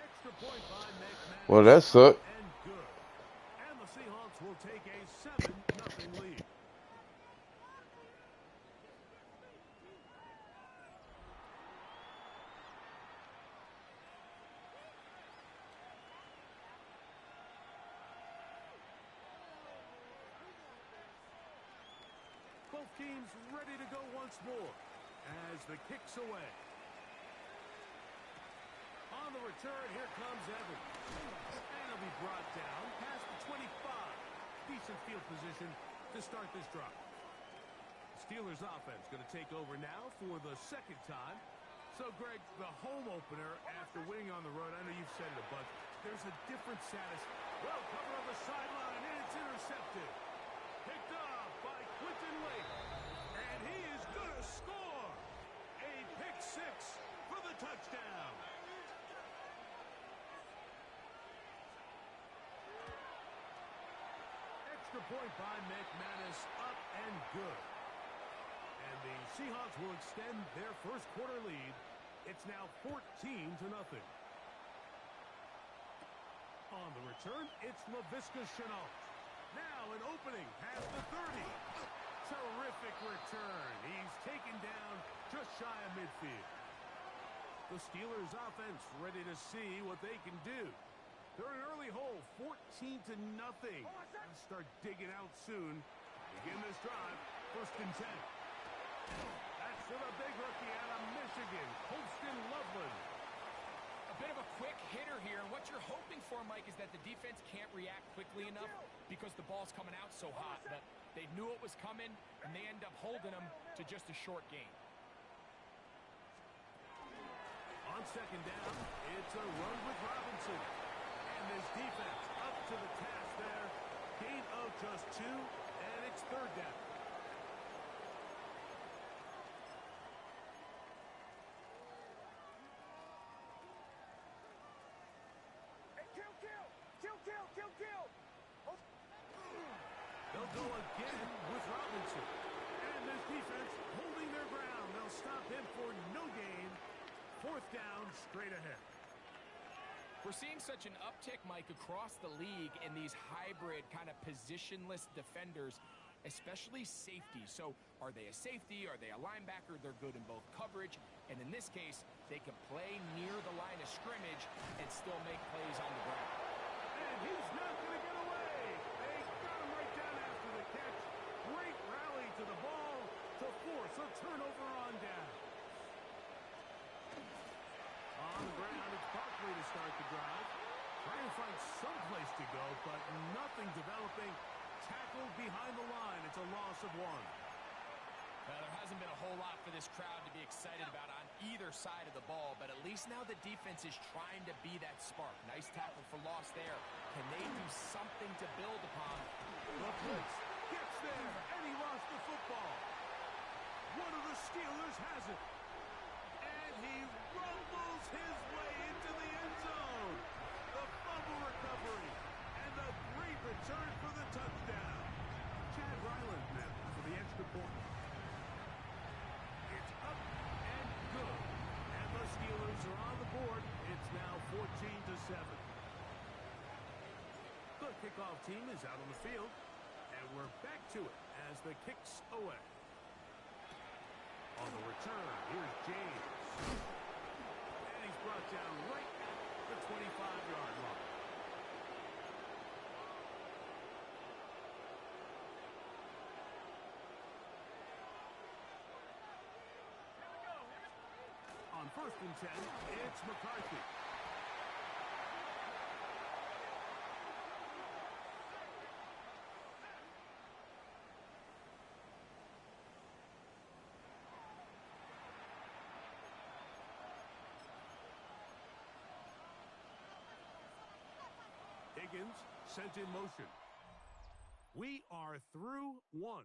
Extra point by McManus. Well, that sucked. And good. And the Seahawks will take a 7-0 lead. Both teams ready to go once more as the kick's away. On the return, here comes Evans. And he'll be brought down past the 25. Decent field position to start this drive. Steelers offense going to take over now for the second time. So, Greg, the home opener after winning on the road, I know you've said it a bunch, there's a different status. Well, cover on the sideline, and it's intercepted. Picked off by Quentin Lake. And he is going to score. A pick six for the touchdown. Extra point by McManus, up and good. And the Seahawks will extend their first quarter lead. It's now 14-0. On the return, it's Laviska Shenault. Now an opening past the 30. Terrific return. He's taken down just shy of midfield. The Steelers offense ready to see what they can do. They're an early hole, 14-0. Start digging out soon. Begin this drive, 1st and 10. That's for the big rookie out of Michigan, Colston Loveland. A bit of a quick hitter here, and what you're hoping for, Mike, is that the defense can't react quickly enough because the ball's coming out so hot. But they knew it was coming, and they end up holding them to just a short gain. On second down, it's a run with Robinson. And this defense up to the task there. Gain of just 2, and it's 3rd down. Kill. They'll go again with Robinson. And this defense holding their ground. They'll stop him for no gain. 4th down, straight ahead. We're seeing such an uptick, Mike, across the league in these hybrid kind of positionless defenders, especially safety. So are they a safety? Are they a linebacker? They're good in both coverage. And in this case, they can play near the line of scrimmage and still make plays on the ground. And he's not going to get away. They got him right down after the catch. Great rally to the ball to force a turnover on down. On the ground, it's Barkley to start the drive. Trying to find some place to go, but nothing developing. Tackled behind the line. It's a loss of 1. Well, there hasn't been a whole lot for this crowd to be excited about on either side of the ball, but at least now the defense is trying to be that spark. Nice tackle for loss there. Can they do something to build upon? The blitz gets there, and he lost the football. One of the Steelers has it. And he rumbles his way into the end zone. The fumble recovery, and the great return for the touchdown. Chad Ryland now for the extra point. It's up and good. And the Steelers are on the board. It's now 14-7. kickoff team is out on the field. And we're back to it as the kick's away. On the return, here's James. And he's brought down right at the 25-yard line. On 1st and 10, it's McCarthy. Higgins sent in motion. We are through one.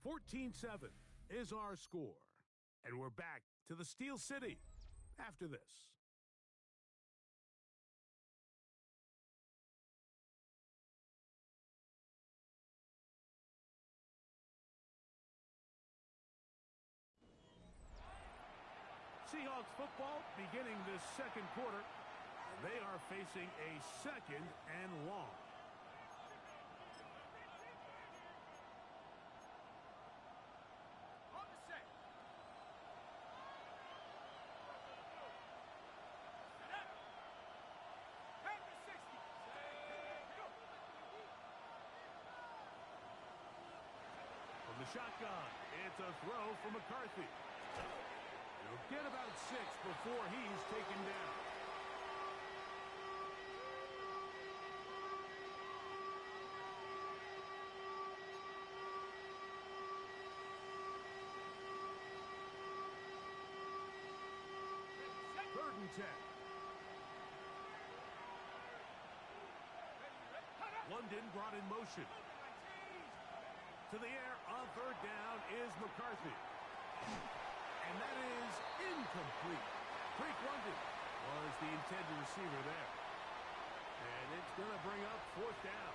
14-7 is our score. And we're back to the Steel City after this. Seahawks football beginning this second quarter. They are facing a 2nd and long. From the shotgun, it's a throw for McCarthy. He'll get about 6 before he's taken down. Third and 10. London brought in motion. To the air on 3rd down is McCarthy. And that is incomplete. Drake London was the intended receiver there. And it's going to bring up 4th down.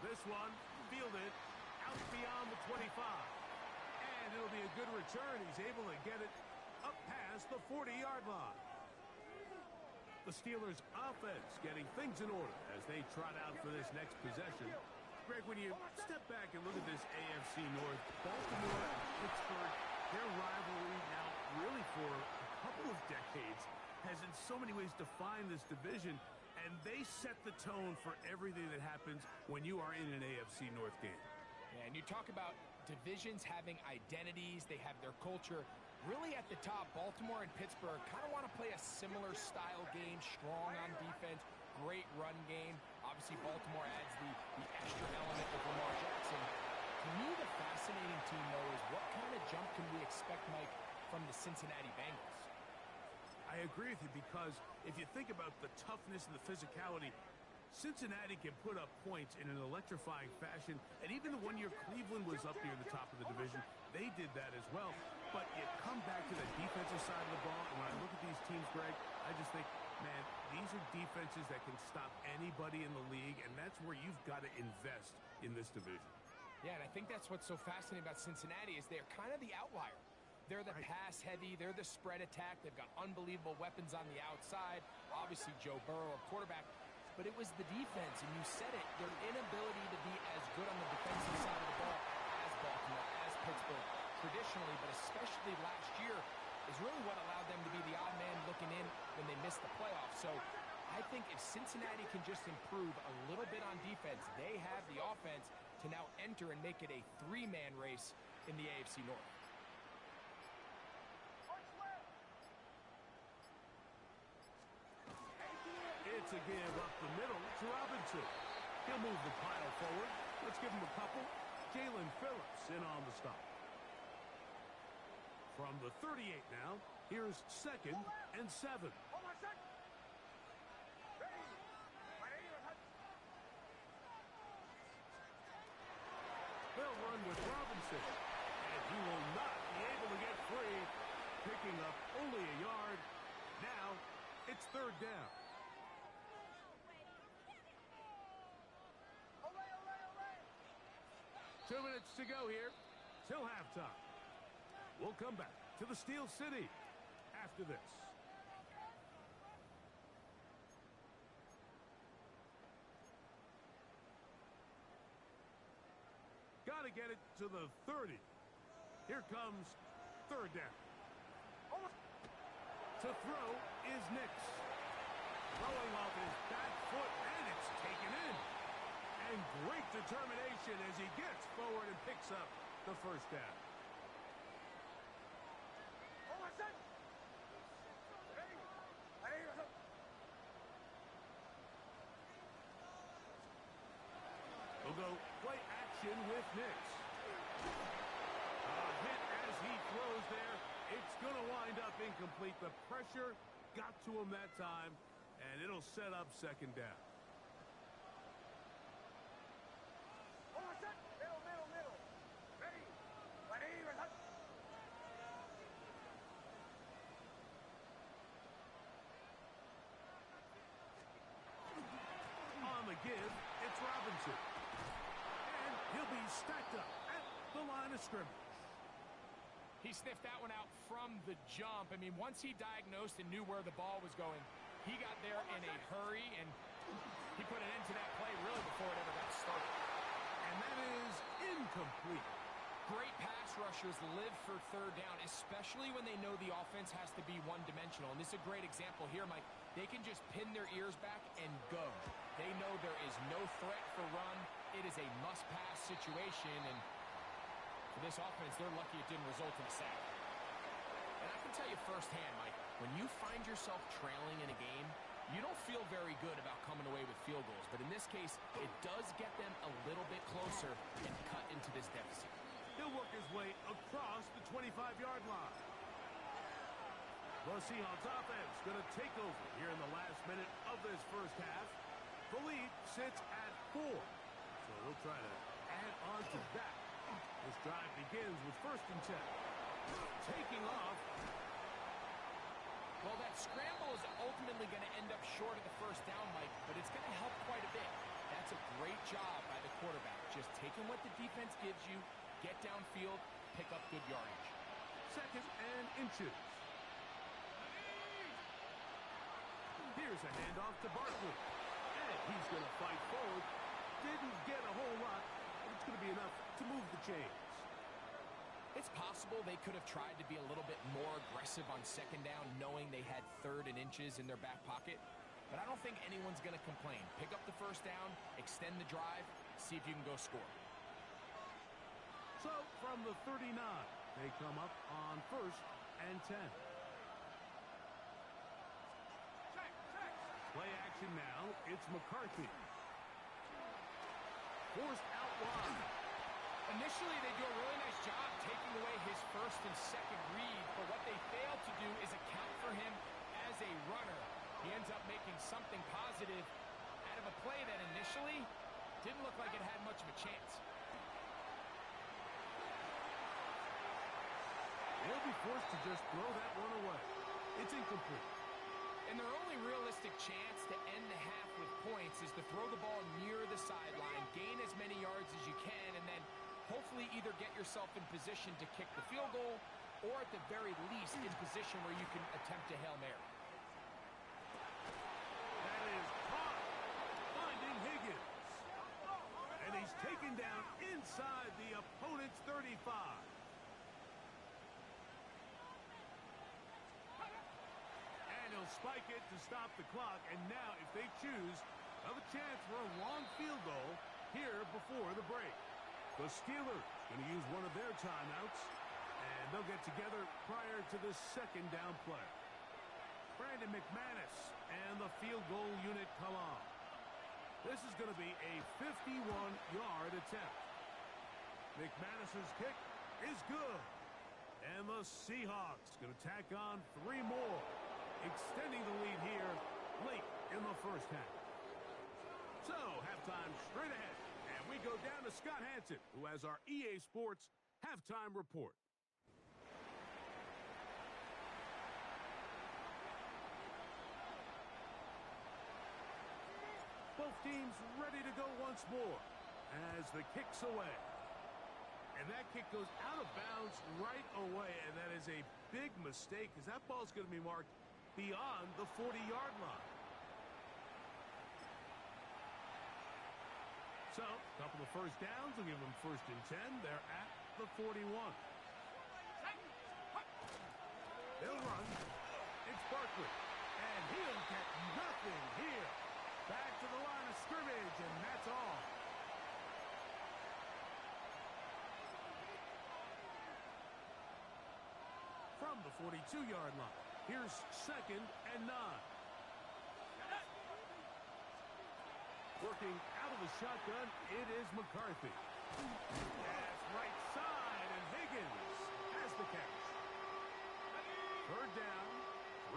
This one fielded out beyond the 25. And it'll be a good return. He's able to get it up past the 40-yard line. The Steelers' offense getting things in order as they trot out for this next possession. Greg, when you step back and look at this AFC North, Baltimore and Pittsburgh, their rivalry now really for a couple of decades has in so many ways defined this division, and they set the tone for everything that happens when you are in an AFC North game. Yeah, and you talk about divisions having identities, they have their culture. Really at the top, Baltimore and Pittsburgh kind of want to play a similar style game, strong on defense, great run game. Obviously, Baltimore adds the extra element of Lamar Jackson. To me, the fascinating team, though, is what kind of jump can we expect, Mike, from the Cincinnati Bengals? I agree with you because if you think about the toughness and the physicality, Cincinnati can put up points in an electrifying fashion, and even the one year Cleveland was up near the top of the division, they did that as well. But you come back to the defensive side of the ball, and when I look at these teams, Greg, I just think, man, these are defenses that can stop anybody in the league, and that's where you've got to invest in this division. Yeah, and I think that's what's so fascinating about Cincinnati is they're kind of the outlier. They're the pass heavy, they're the spread attack, they've got unbelievable weapons on the outside, obviously Joe Burrow, a quarterback. But it was the defense, and you said it, their inability to be as good on the defensive side of the ball as Baltimore, as Pittsburgh, traditionally, but especially last year, is really what allowed them to be the odd man looking in when they missed the playoffs. So I think if Cincinnati can just improve a little bit on defense, they have the offense to now enter and make it a 3-man race in the AFC North. It's a give up the middle to Robinson. He'll move the pile forward. Let's give him a couple. Jalen Phillips in on the stop. From the 38 now, here's 2nd and 7. They'll run with Robinson, and he will not be able to get free, picking up only a yard. Now it's 3rd down. Two minutes to go here till halftime. We'll come back to the Steel City after this. Got to get it to the 30. Here comes third down. To throw is Nix. Throwing off his back foot, and it's taken in. And great determination as he gets forward and picks up the first down. We'll go play action with Nix. A hit as he throws there. It's going to wind up incomplete. The pressure got to him that time, and it'll set up second down. Middle. Ready. On the give, it's Robinson. And he'll be stacked up at the line of scrimmage. He sniffed that one out from the jump. I mean, once he diagnosed and knew where the ball was going, he got there in a hurry, and he put an end to that play really before it ever got started. And that is incomplete. Great pass rushers live for third down, especially when they know the offense has to be one-dimensional. And this is a great example here, Mike. They can just pin their ears back and go. They know there is no threat for run. It is a must-pass situation, and for this offense, they're lucky it didn't result in a sack. And I can tell you firsthand, Mike, when you find yourself trailing in a game, you don't feel very good about coming away with field goals. But in this case, it does get them a little bit closer and cut into this deficit. He'll work his way across the 25-yard line. The Seahawks offense going to take over here in the last minute of this first half. The lead sits at 4. So we'll try to add on to that. This drive begins with 1st and 10. Taking off. Well, that scramble is ultimately going to end up short of the first down, Mike, but it's going to help quite a bit. That's a great job by the quarterback. Just taking what the defense gives you, get downfield, pick up good yardage. 2nd and inches. Here's a handoff to Barkley. And he's going to fight forward. Didn't get a whole lot, but it's going to be enough to move the chains. It's possible they could have tried to be a little bit more aggressive on 2nd down, knowing they had 3rd and inches in their back pocket. But I don't think anyone's going to complain. Pick up the first down, extend the drive, see if you can go score. So from the 39, they come up on 1st and 10. Play action now. It's McCarthy. Forced out wide. Initially, they do a really nice job taking away his 1st and 2nd read, but what they fail to do is account for him as a runner. He ends up making something positive out of a play that initially didn't look like it had much of a chance. They'll be forced to just throw that one away. It's incomplete. And their only realistic chance to end the half with points is to throw the ball near the sideline, gain as many yards as you can, and then hopefully either get yourself in position to kick the field goal or at the very least in position where you can attempt a Hail Mary. That is caught. Finding Higgins. And he's taken down inside the opponent's 35. He'll spike it to stop the clock, and now if they choose, they'll have a chance for a long field goal here before the break. The Steelers going to use one of their timeouts, and they'll get together prior to the 2nd down play. Brandon McManus and the field goal unit come on. This is going to be a 51-yard attempt. McManus's kick is good, and the Seahawks going to tack on 3 more. Extending the lead here late in the first half. So, halftime straight ahead. And we go down to Scott Hansen, who has our EA Sports halftime report. Both teams ready to go once more as the kick's away. And that kick goes out of bounds right away, and that is a big mistake because that ball's going to be marked beyond the 40-yard line. So, a couple of first downs will give them 1st and 10. They're at the 41. They'll run. It's Barkley. And he'll get nothing here. Back to the line of scrimmage, and that's all. From the 42-yard line, here's 2nd and 9. Working out of the shotgun, it is McCarthy. That's right side, and Higgins has the catch. 3rd down,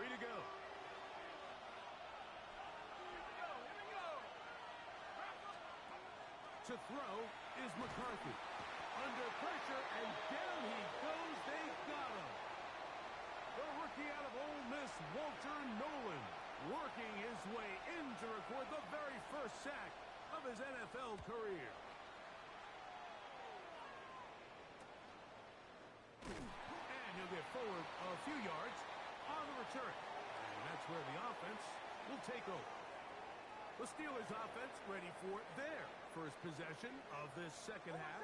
3 to go. To throw is McCarthy. Under pressure, and down he goes. They got him. The rookie out of Ole Miss, Walter Nolan, working his way in to record the very first sack of his NFL career. And he'll get forward a few yards on the return. And that's where the offense will take over. The Steelers offense ready for their first possession of this second half.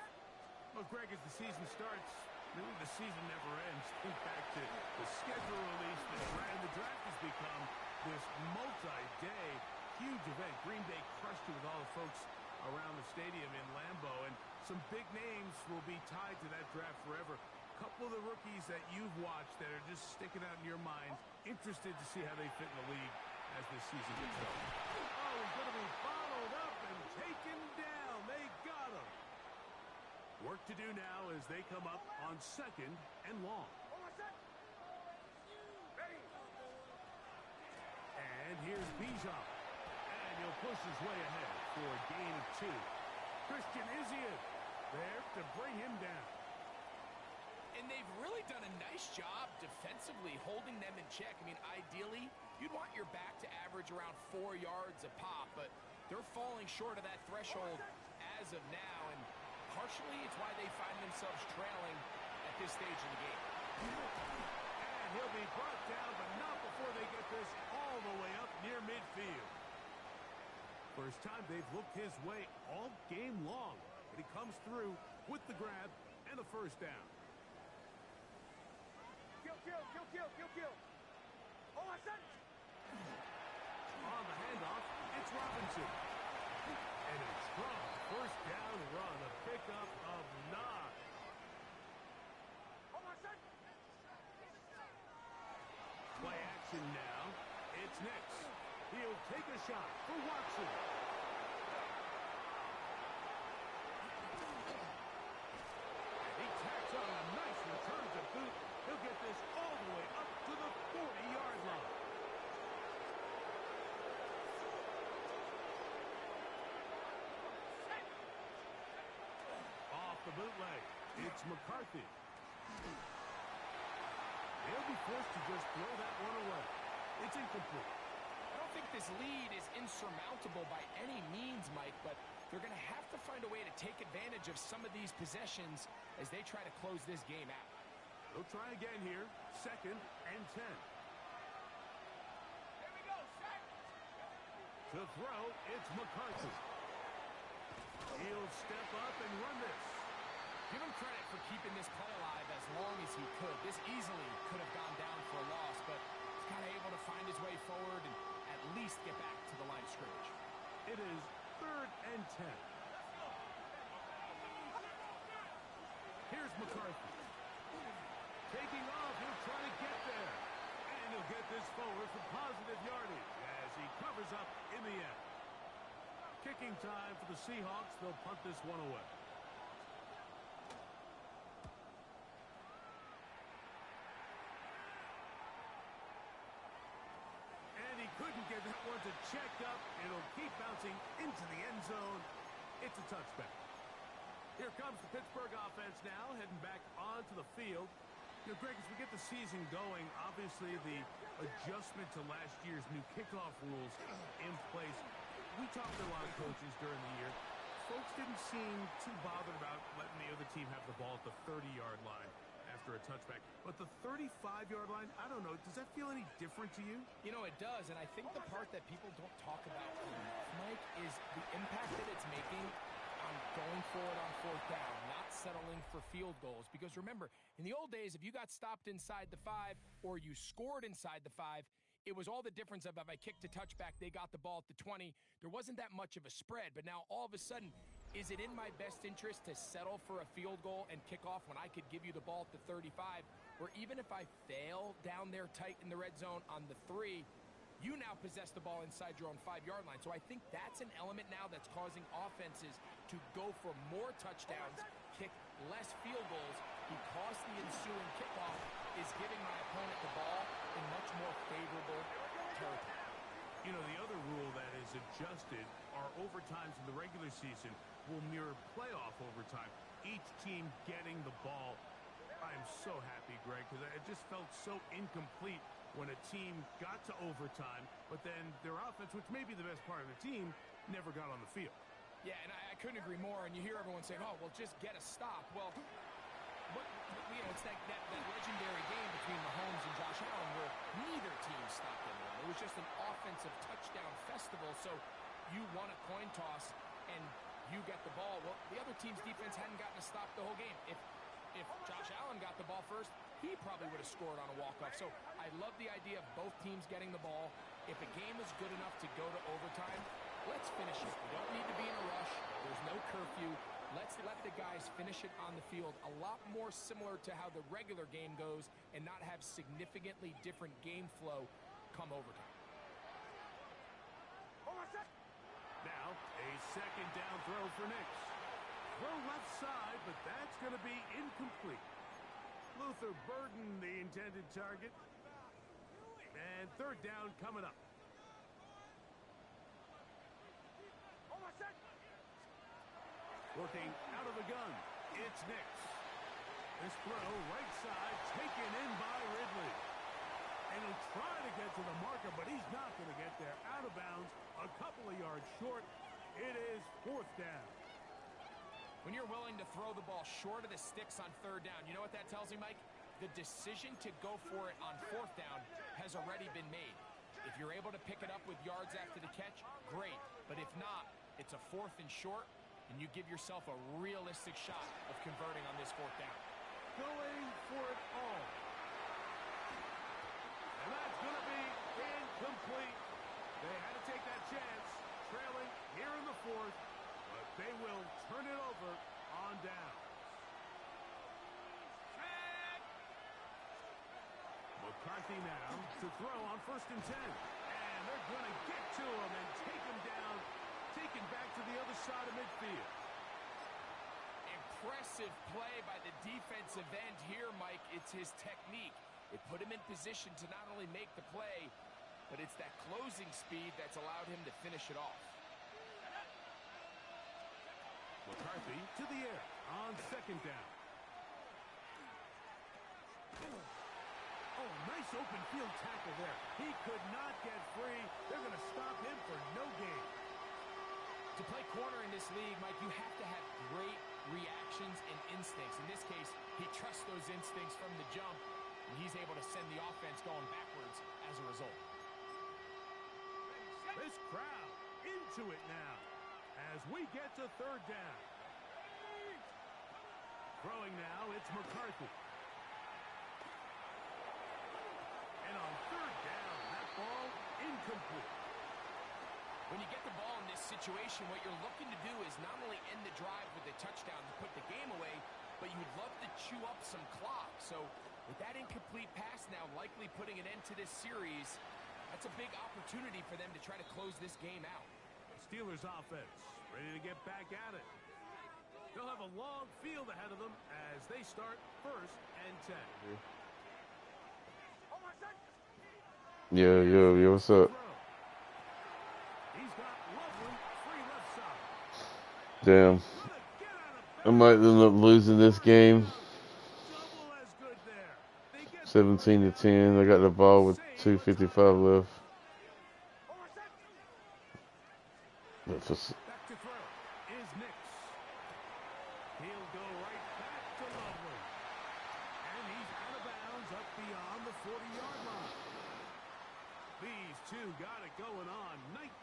Well, Greg, as the season starts, really the season never ends. Think back to the schedule release. The draft has become this multi-day huge event. Green Bay crushed it with all the folks around the stadium in Lambeau, and some big names will be tied to that draft forever. A couple of the rookies that you've watched that are just sticking out in your mind, interested to see how they fit in the league as this season gets going. Oh, he's going to be followed up and taken down. They got him. Work to do now as they come up on 2nd and long. And here's Bijan. And he'll push his way ahead for a gain of 2. Christian Izien there to bring him down. And they've really done a nice job defensively holding them in check. I mean, ideally, you'd want your back to average around 4 yards a pop, but they're falling short of that threshold as of now, and partially it's why they find themselves trailing at this stage in the game. And he'll be brought down, but not before they get this all the way up near midfield. First time they've looked his way all game long, but he comes through with the grab and the first down. Kill. Oh, I said. On the handoff, it's Robinson. And a strong first down run, a pickup of 9. Oh, I said. Play action now. It's Nix. He'll take a shot for Watson. And he tacks on a nice return to boot. He'll get this all the way up to the 40-yard line. Off the bootleg, it's McCarthy. He'll be forced to just throw that one away. It's incomplete. I don't think this lead is insurmountable by any means, Mike, but they're going to have to find a way to take advantage of some of these possessions as they try to close this game out. They'll try again here. 2nd and 10. Here we go, set. To throw, it's McCarthy. He'll step up and run this. Give him credit for keeping this play alive as long as he could. This easily could have gone down for a loss, but he's kind of able to find his way forward and at least get back to the line of scrimmage. It is 3rd and 10. Here's McCarthy. Taking off, he'll try to get there. And he'll get this forward for positive yardage as he covers up in the end. Kicking time for the Seahawks. They'll punt this one away. And he couldn't get that one to check up. It'll keep bouncing into the end zone. It's a touchback. Here comes the Pittsburgh offense now, heading back onto the field. You know, Greg, as we get the season going, obviously the adjustment to last year's new kickoff rules in place. We talked to a lot of coaches during the year. Folks didn't seem too bothered about letting the other team have the ball at the 30-yard line after a touchback. But the 35-yard line, I don't know, does that feel any different to you? You know, it does, and I think the part that people don't talk about enough, Mike, is the impact that it's making on going for it on fourth down, not settling for field goals. Because remember, in the old days, if you got stopped inside the 5 or you scored inside the 5, it was all the difference of if I kicked a touchback, they got the ball at the 20. There wasn't that much of a spread, but now all of a sudden, is it in my best interest to settle for a field goal and kick off when I could give you the ball at the 35? Or even if I fail down there tight in the red zone on the 3, you now possess the ball inside your own 5-yard line. So I think that's an element now that's causing offenses to go for more touchdowns, kick less field goals, because the ensuing kickoff is giving my opponent the ball in much more favorable territory. You know, the other rule that is adjusted are overtimes in the regular season will mirror playoff overtime. Each team getting the ball. I'm so happy, Greg, because it just felt so incomplete when a team got to overtime, but then their offense, which may be the best part of the team, never got on the field. Yeah, and I couldn't agree more. And you hear everyone saying, oh, well, just get a stop. Well, it's that legendary game between Mahomes and Josh Allen where neither team stopped anyone. It was just an offensive touchdown festival. So you won a coin toss and you get the ball. Well, the other team's defense hadn't gotten a stop the whole game. If Josh Allen got the ball first, he probably would have scored on a walk-off. So I love the idea of both teams getting the ball. If a game is good enough to go to overtime, let's finish it. We don't need to be in a rush. There's no curfew. Let's let the guys finish it on the field. A lot more similar to how the regular game goes and not have significantly different game flow come overtime. Now, a second down throw for Nix. Throw left side, but that's going to be incomplete. Luther Burden, the intended target. And third down coming up. Working out of the gun, it's Nix. This throw, right side, taken in by Ridley. And he'll try to get to the marker, but he's not going to get there. Out of bounds, a couple of yards short. It is fourth down. When you're willing to throw the ball short of the sticks on third down, you know what that tells me, Mike? The decision to go for it on fourth down has already been made. If you're able to pick it up with yards after the catch, great. But if not, it's a fourth and short, and you give yourself a realistic shot of converting on this fourth down. Going for it all. And that's going to be incomplete. They had to take that chance, trailing here in the fourth, but they will turn it over on down. McCarthy now to throw on 1st and 10. And they're going to get to him and take him down, taken back to the other side of midfield. Impressive play by the defensive end here, Mike. It's his technique. It put him in position to not only make the play, but it's that closing speed that's allowed him to finish it off. McCarthy to the air on 2nd down. Oh, nice open field tackle there. He could not get free. They're going to stop him for no gain. To play corner in this league, Mike, you have to have great reactions and instincts. In this case, he trusts those instincts from the jump, and he's able to send the offense going backwards as a result. This crowd into it now as we get to 3rd down. Throwing now, it's McCarthy. And on 3rd down, that ball incomplete. When you get the ball in this situation, what you're looking to do is not only end the drive with a touchdown to put the game away, but you'd love to chew up some clock. So with that incomplete pass now likely putting an end to this series, that's a big opportunity for them to try to close this game out. Steelers offense ready to get back at it. They'll have a long field ahead of them as they start 1st and 10. Yo, what's up? He's got lovely free left side. Damn. I might end up losing this game. Double as good there. They get 17-10. I got the ball with 2:55 left. But for, back to throw is Nix. He'll go right back to Lovely. And And he's out of bounds up beyond the 40-yard line. These two got it going on.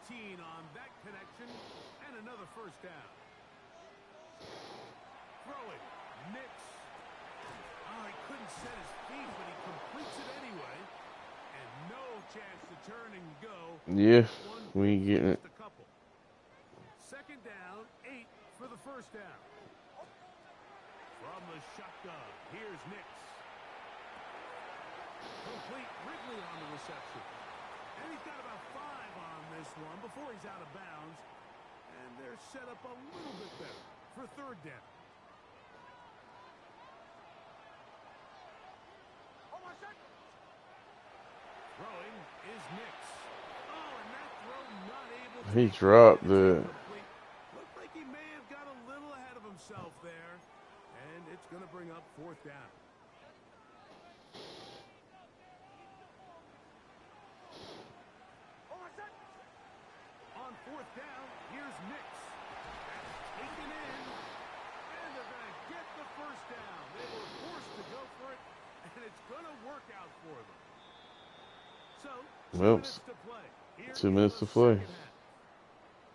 19 on that connection. And another first down. Throwing. Nix. Oh, he couldn't set his feet, but he completes it anyway. And no chance to turn and go. Yeah, we ain't getting it. Second down, 8 for the first down. From the shotgun, here's Nix. Complete Ridley on the reception. And he's got about 5 on this one before he's out of bounds. And they're set up a little bit better for third down. Throwing is Nix. Oh, and that throw not able to... He dropped it. Looked like he may have got a little ahead of himself there. And it's going to bring up fourth down. On fourth down, here's Nix. That's taken in. And they're going to get the first down. They were forced to go for it, and it's going to work out for them. So, 2 minutes to play. 2 minutes to play.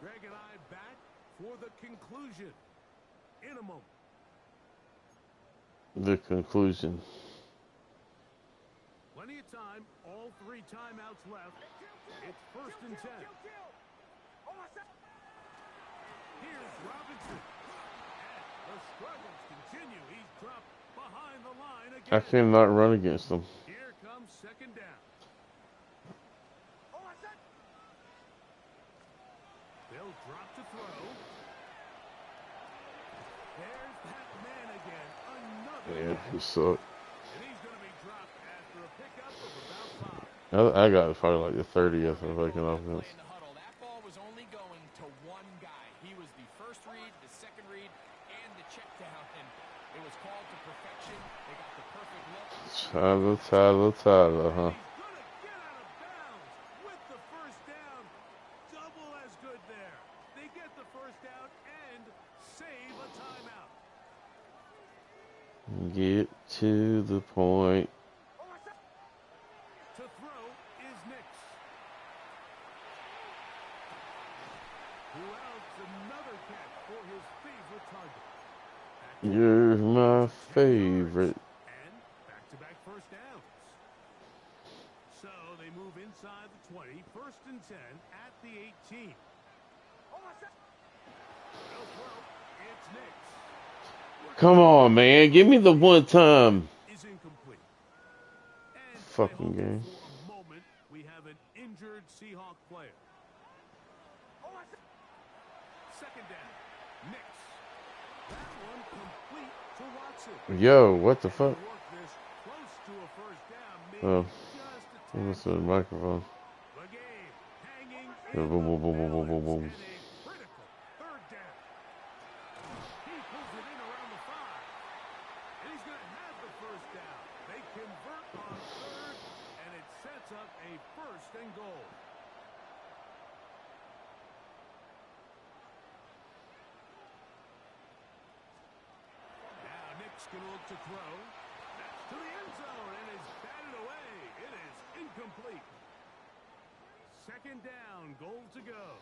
Greg and I back for the conclusion in a moment. The conclusion. Plenty of time. All 3 timeouts left. It's first and 10. Here's Robinson. And the struggles continue. He's dropped behind the line again. I cannot run against them. Here comes second down. They'll drop to throw. There's that man again. Another. Yeah, he sucked. And he's going to be dropped after a pickup of about 5. I got probably like the 30th if I can offense. That ball was only going to one guy. He was the first read, the second read, and the check down. And it was called to perfection. They got the perfect look. Tyler, huh? He's going to get out of bounds with the first down. Double as good there. They get the first down and save a timeout. Get to the point. To throw is Nix. Who else? Another catch for his favorite target. You're my favorite. And back-to-back first downs. So they move inside the 20. First and 10 at the 18. They'll throw. It's Nix. Come on, man. Give me the one time. Is incomplete. And Fucking game. for a moment, we have an injured Seahawk player. Second down. Nix. That one complete to Watson. Yo, what the fuck? Work this close to a first down. Maybe Oh, just a I missed the tackle. microphone. The game hanging Boom, in boom, the boom, boom, boom, boom, boom. balance, and a critical third down. He pulls it in around the 5. And he's going to have the first down. They convert on third, and it sets up a first and goal. Now Nick's going to look to throw. That's to the end zone, and is batted away. It is incomplete. Second down, goal to go.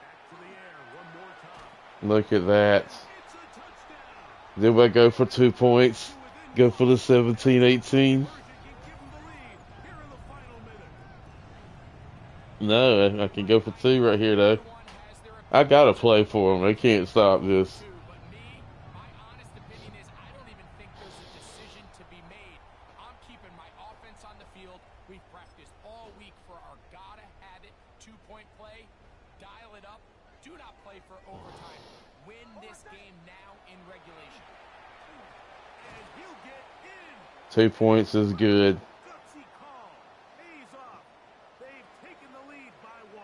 Back to the air one more time. Look at that. It's a touchdown. Then we go for 2 points. Go for the 17-18. Pershing can give him the lead here in the final minute. No, I can go for 2 right here, though. I gotta play for them. They can't stop this. But me, my honest opinion is I don't even think there's a decision to be made. I'm keeping my offense on the field. We've practiced all week for our gotta-have-it 2-point play. Dial it up. Do not play for overtime. Win this game now in regulation. And he'll get in. 2 points is good. Gutsy call. Pays off. They've taken the lead by 1.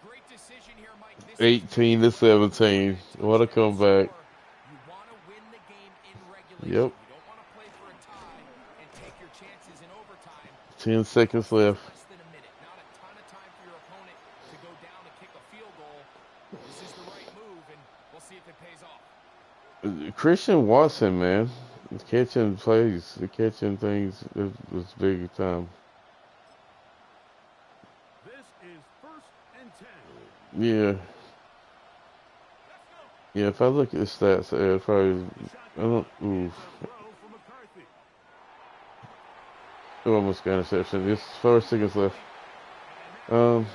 Great decision here, Mike. This 18 to 17. What a comeback. You want to win the game in regulation. Yep. You don't want to play for a tie and take your chances in overtime. 10 seconds left. Less than a minute. Not a ton of time for your opponent to go down and kick a field goal. This is the right move. Christian Watson, man, catching plays, catching things was big time. This is 1st and 10. Yeah, yeah. If I look at the stats, probably I don't. Ooh, Throw for McCarthy. almost got interception. It's 4 seconds left. Um,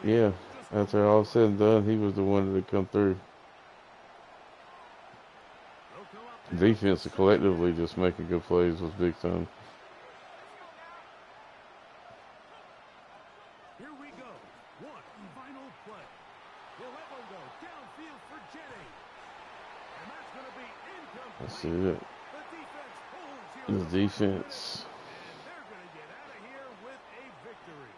yeah. After all said and done, he was the one that come through. Defense collectively just making good plays was big time. Here we go. One final play. He'll let one go downfield for Jennings. And that's going to be incomplete. That's it. The defense holds here. The defense. And they're going to get out of here with a victory.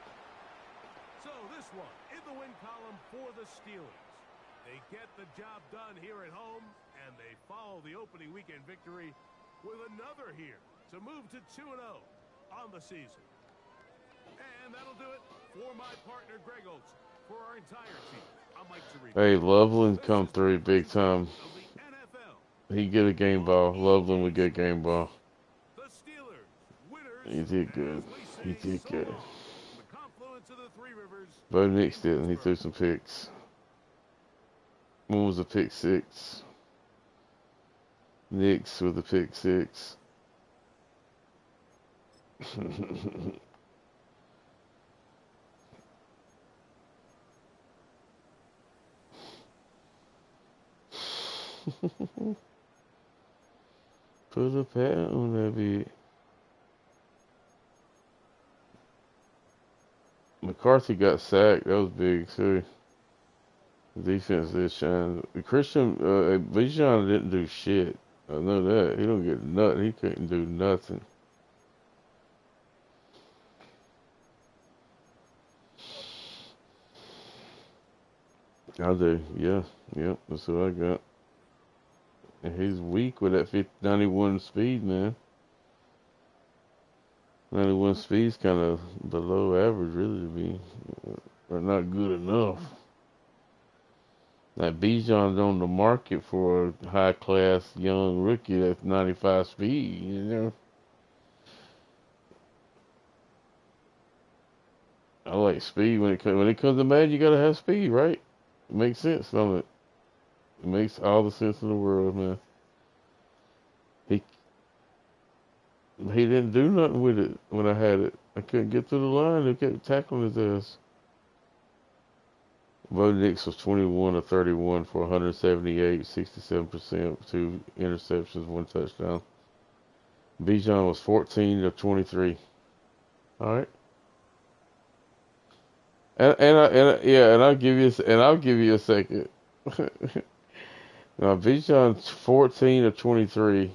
So this one in the win column for the Steelers. They get the job done here at home, and they follow the opening weekend victory with another here to move to 2-0 on the season. And that'll do it for my partner, Greg Olson. For our entire team, I'm Mike Tirico. Hey, Loveland come through big time. He get a game ball. Loveland would get a game ball. The Steelers, winners. He did good. He did good. The confluence of the Three Rivers. Bo Nix didn't. He threw some picks. One was a pick six. Nix with a pick six. Put a pat on that beat. McCarthy got sacked. That was big too. The defense did shine. Christian Bijan didn't do shit. I know that. He don't get nothing. He couldn't do nothing. I do. Yeah. Yep. That's what I got. And he's weak with that 91 speed, man. 91 speed's kind of below average, really, to be. Or not good enough. That Bijan's on the market for a high-class young rookie that's 95 speed, you know. I like speed when it comes to Madden. You gotta have speed, right? It makes sense, don't it? It makes all the sense in the world, man. He didn't do nothing with it when I had it. I couldn't get through the line. They kept tackling his ass. Bo Nix was 21 of 31 for 178, 67%, 2 interceptions, 1 touchdown. Bijan was 14 of 23. All right. And I'll give you a second. Now Bijan's 14 of 23.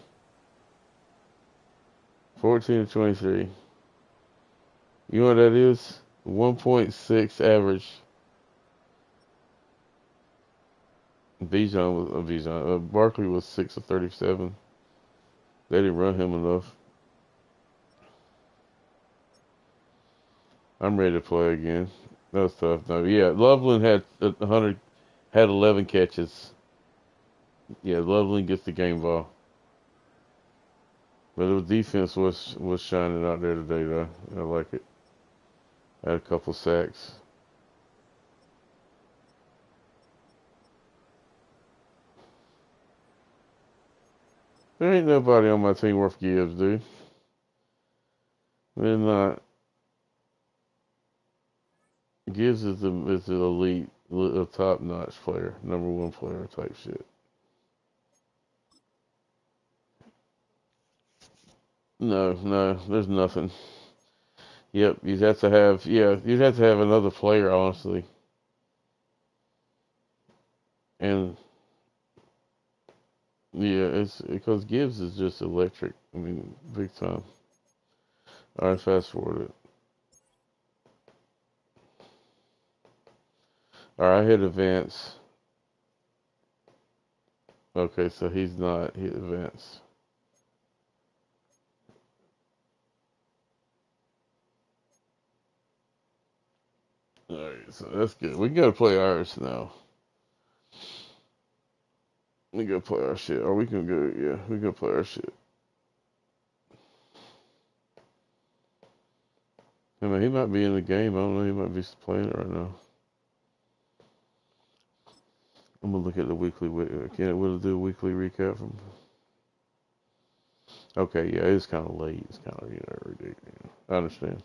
14 of 23. You know what that is? 1.6 average. Barkley was 6 of 37. They didn't run him enough. I'm ready to play again. That was tough. No, yeah, Loveland had 11 catches. Yeah, Loveland gets the game ball. But the defense was shining out there today, though. I like it. Had a couple sacks. There ain't nobody on my team worth gives, dude. They're not. Gibbs is the elite, a top-notch player, number 1 player type shit. No, there's nothing. Yep, you'd have to have another player, honestly. And yeah, it's because Gibbs is just electric. I mean, big time. All right, fast forward it. All right, I hit advance. Okay, so he's not hit advance. All right, so that's good. We got to play ours now. We go play our shit. Or we can go, yeah, we can play our shit. I mean, he might be in the game. I don't know. He might be playing it right now. I'm gonna look at the weekly. Can we'll do a weekly recap from? Okay, yeah, it's kind of late. It's kind of ridiculous. I understand.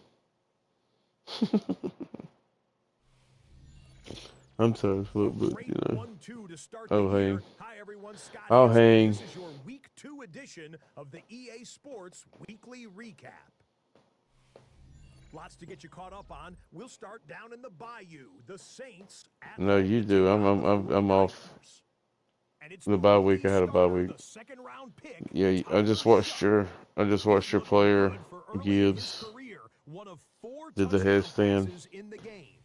I'm sorry, but I'll hang. Hi everyone, Scott I'll Hansen. hang. This is your week 2 edition of the EA Sports Weekly Recap. Lots to get you caught up on. We'll start down in the Bayou. The Saints at No, you do. I'm off. And it's The bye week. I had a bye week. the second round pick. Yeah, I just watched your player Gibbs One of 4 did the touchdown headstand. passes in the game.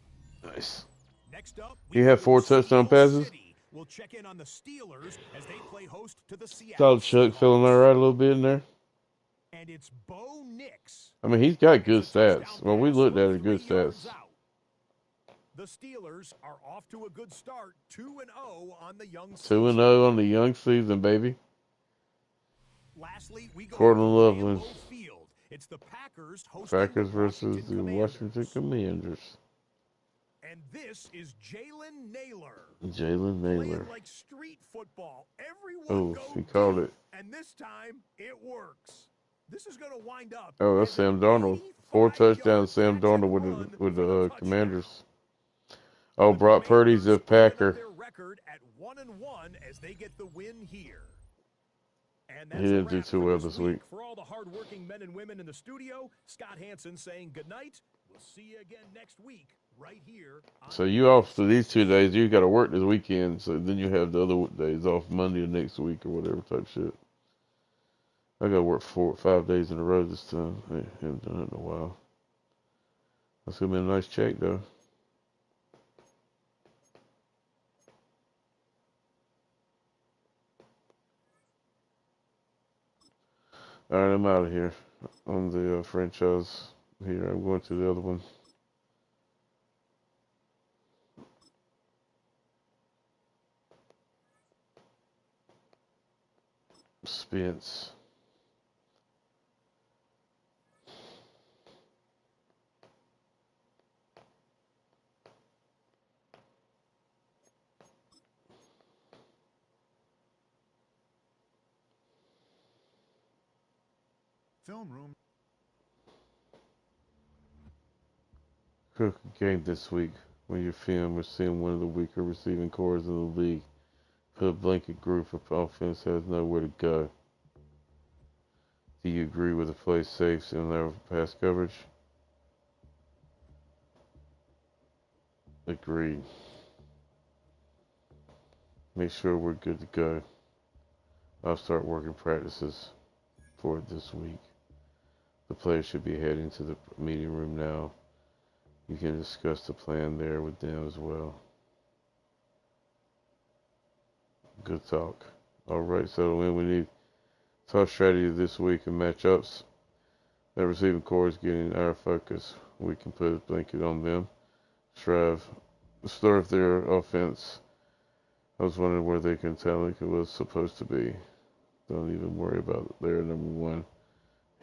Nice. Next up, You have 4 touchdown passes. We'll check in on the Steelers as they play host to the Seattle Solid Chuck feeling all right a little bit in there. And it's Bo Nix. I mean, he's got good stats. Well, we looked at it, good stats. The Steelers are off to a good start, 2-0 on the young season. 2-0 on the young season, baby. Lastly, we go Portland to Loveland. Lambeau Field. It's the Packers hosting Packers the versus the Washington Commanders. And this is Jalen Naylor. Jalen Naylor. Playing like street football. Everyone Oh, he called it. And this time, it works. This is going to wind up. Oh, that's Sam Darnold. 4 touchdowns, Sam Darnold with the Commanders. Oh, Brock Purdy's a Packer. Their record at 1-1 as they get the win here. And He didn't do too well this week. For all the hardworking men and women in the studio, Scott Hansen saying good night. We'll see you again next week, right here. So you off for these 2 days. You got to work this weekend. So then you have the other days off Monday or next week or whatever type shit. I got to work 4 or 5 days in a row this time. I haven't done it in a while. That's going to be a nice check, though. All right, I'm out of here on the franchise here. I'm going to the other one. Spence. Film room. Cook game this week. When you film, we're seeing one of the weaker receiving cores in the league. Put a blanket group of offense has nowhere to go. Do you agree with the play safe in their pass coverage? Agreed. Make sure we're good to go. I'll start working practices for it this week. The players should be heading to the meeting room now. You can discuss the plan there with them as well. Good talk. All right, so when we need tough strategy this week and matchups, the receiving core is getting our focus. We can put a blanket on them. Starve their offense. I was wondering where they can tell it was supposed to be. Don't even worry about their number one.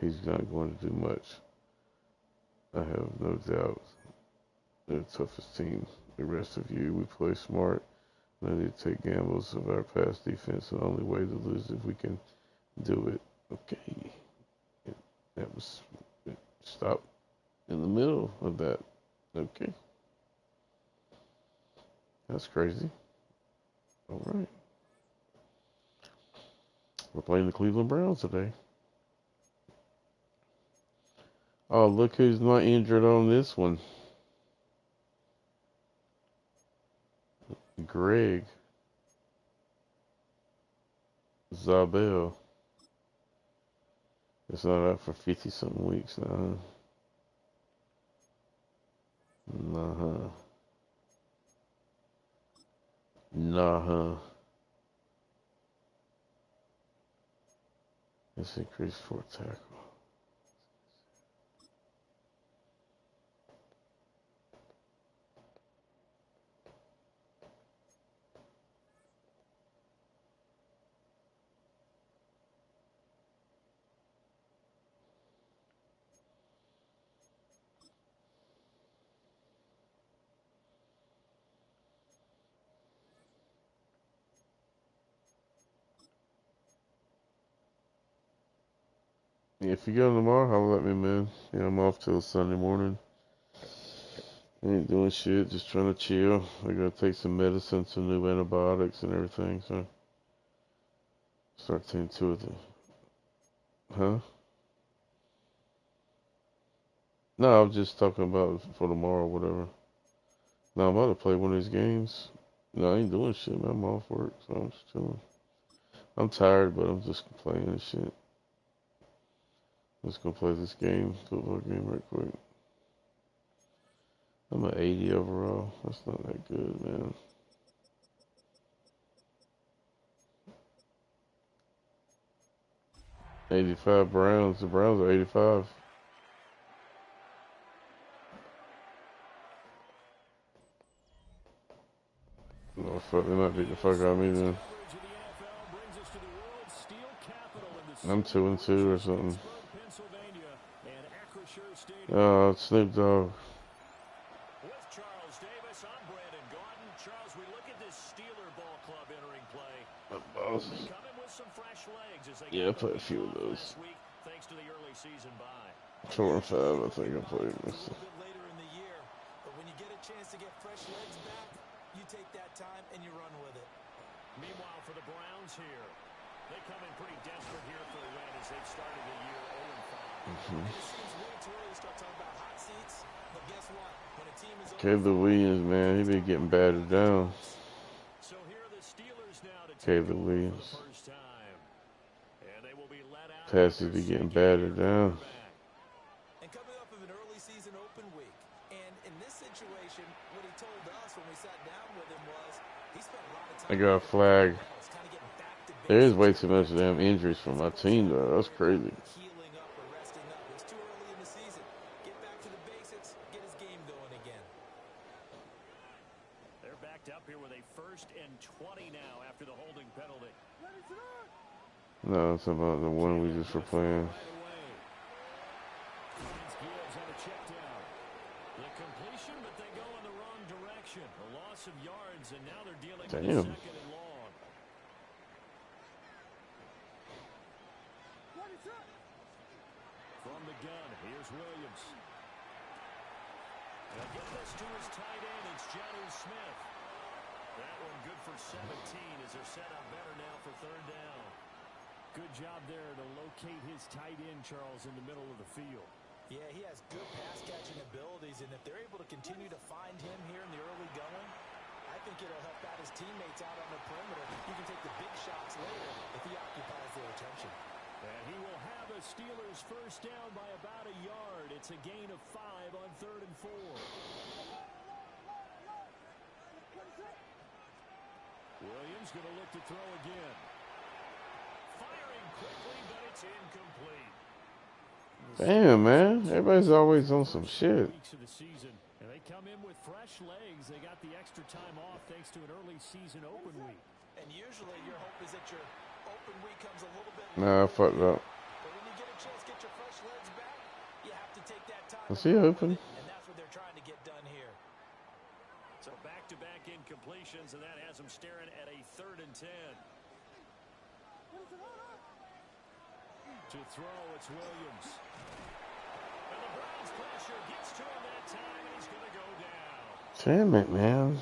He's not going to do much. I have no doubt. They're the toughest team. The rest of you, we play smart. I need to take gambles of our pass defense. The only way to lose if we can do it. Okay. That was stop in the middle of that. Okay. That's crazy. All right. We're playing the Cleveland Browns today. Oh, look who's not injured on this one. Greg Zabel. It's not out for 50-something weeks now. Nah. Let's increase for tackle. If you go tomorrow, holler at me, man. Yeah, I'm off till Sunday morning. Ain't doing shit, just trying to chill. I gotta take some medicine, some new antibiotics and everything, so start taking two of them. Huh? No, I was just talking about for tomorrow, whatever. No, I'm about to play one of these games. No, I ain't doing shit, man. I'm off work, so I'm just chilling. I'm tired, but I'm just playing and shit. Just gonna play this game, football game, right quick. I'm at 80 overall. That's not that good, man. '85 Browns. The Browns are 85. Oh fuck, they might beat the fuck out of me then. I'm 2-2 or something. Snoop Dogg. With Charles Davis, I'm Brandon Gaudin. Charles, we look at this Steeler Ball Club entering play. They come in with some fresh legs as they Yeah, I played a few of those. last week, thanks to the early season bye. 4 and 5, I think I played A this. little bit later in the year, but when you get a chance to get fresh legs back, you take that time and you run with it. Meanwhile, for the Browns here, they come in pretty desperate here for a win as they've started the year 0-5. And it seems way too early to start talking about hot seats, but guess what? When a team is Caleb Williams, man, he been getting battered down. So here are the Steelers now to take Caleb over Williams. for the first time. And they will be let out. Passes be getting battered down. And coming off of an early season open week, and in this situation, what he told us when we sat down with him was he spent a lot of time. I got a flag. Kind of getting back to There is basics. way too much damn injuries from my team, though. That's crazy. Healing up or resting up. It's too early in the season. Get back to the basics. Get his game going again. They're backed up here with a 1st and 20 now after the holding penalty. No, it's about the one we just were playing. Gibbs on a check down. The completion, but they go in the wrong direction. A loss of yards, and now they're dealing with a 2nd and long. From the gun, here's Williams. They'll get this to his tight end. It's Jonnu Smith. That one good for 17 as they're set up better now for 3rd down. Good job there to locate his tight end, Charles, in the middle of the field. Yeah, he has good pass-catching abilities, and if they're able to continue to find him here in the early going, I think it'll help out his teammates out on the perimeter. You can take the big shots later if he occupies their attention. And he will have a Steelers 1st down by about a yard. It's a gain of 5 on 3rd and 4. Williams going to look to throw again. Firing quickly, but it's incomplete. Damn, man. Everybody's always on some shit. Weeks of the season, and they come in with fresh legs. They got the extra time off thanks to an early season open week. And usually your hope is that your open week comes a little bit Nah, I fucked up. but when you get a chance to get your fresh legs back, you have to take that time. Is he open? And that's what they're trying to get done here. So back-to-back incompletions, and that has them staring at a 3rd and 10. To throw, it's Williams. And the Browns pressure gets to him that time, and he's going to go down. Damn it, man.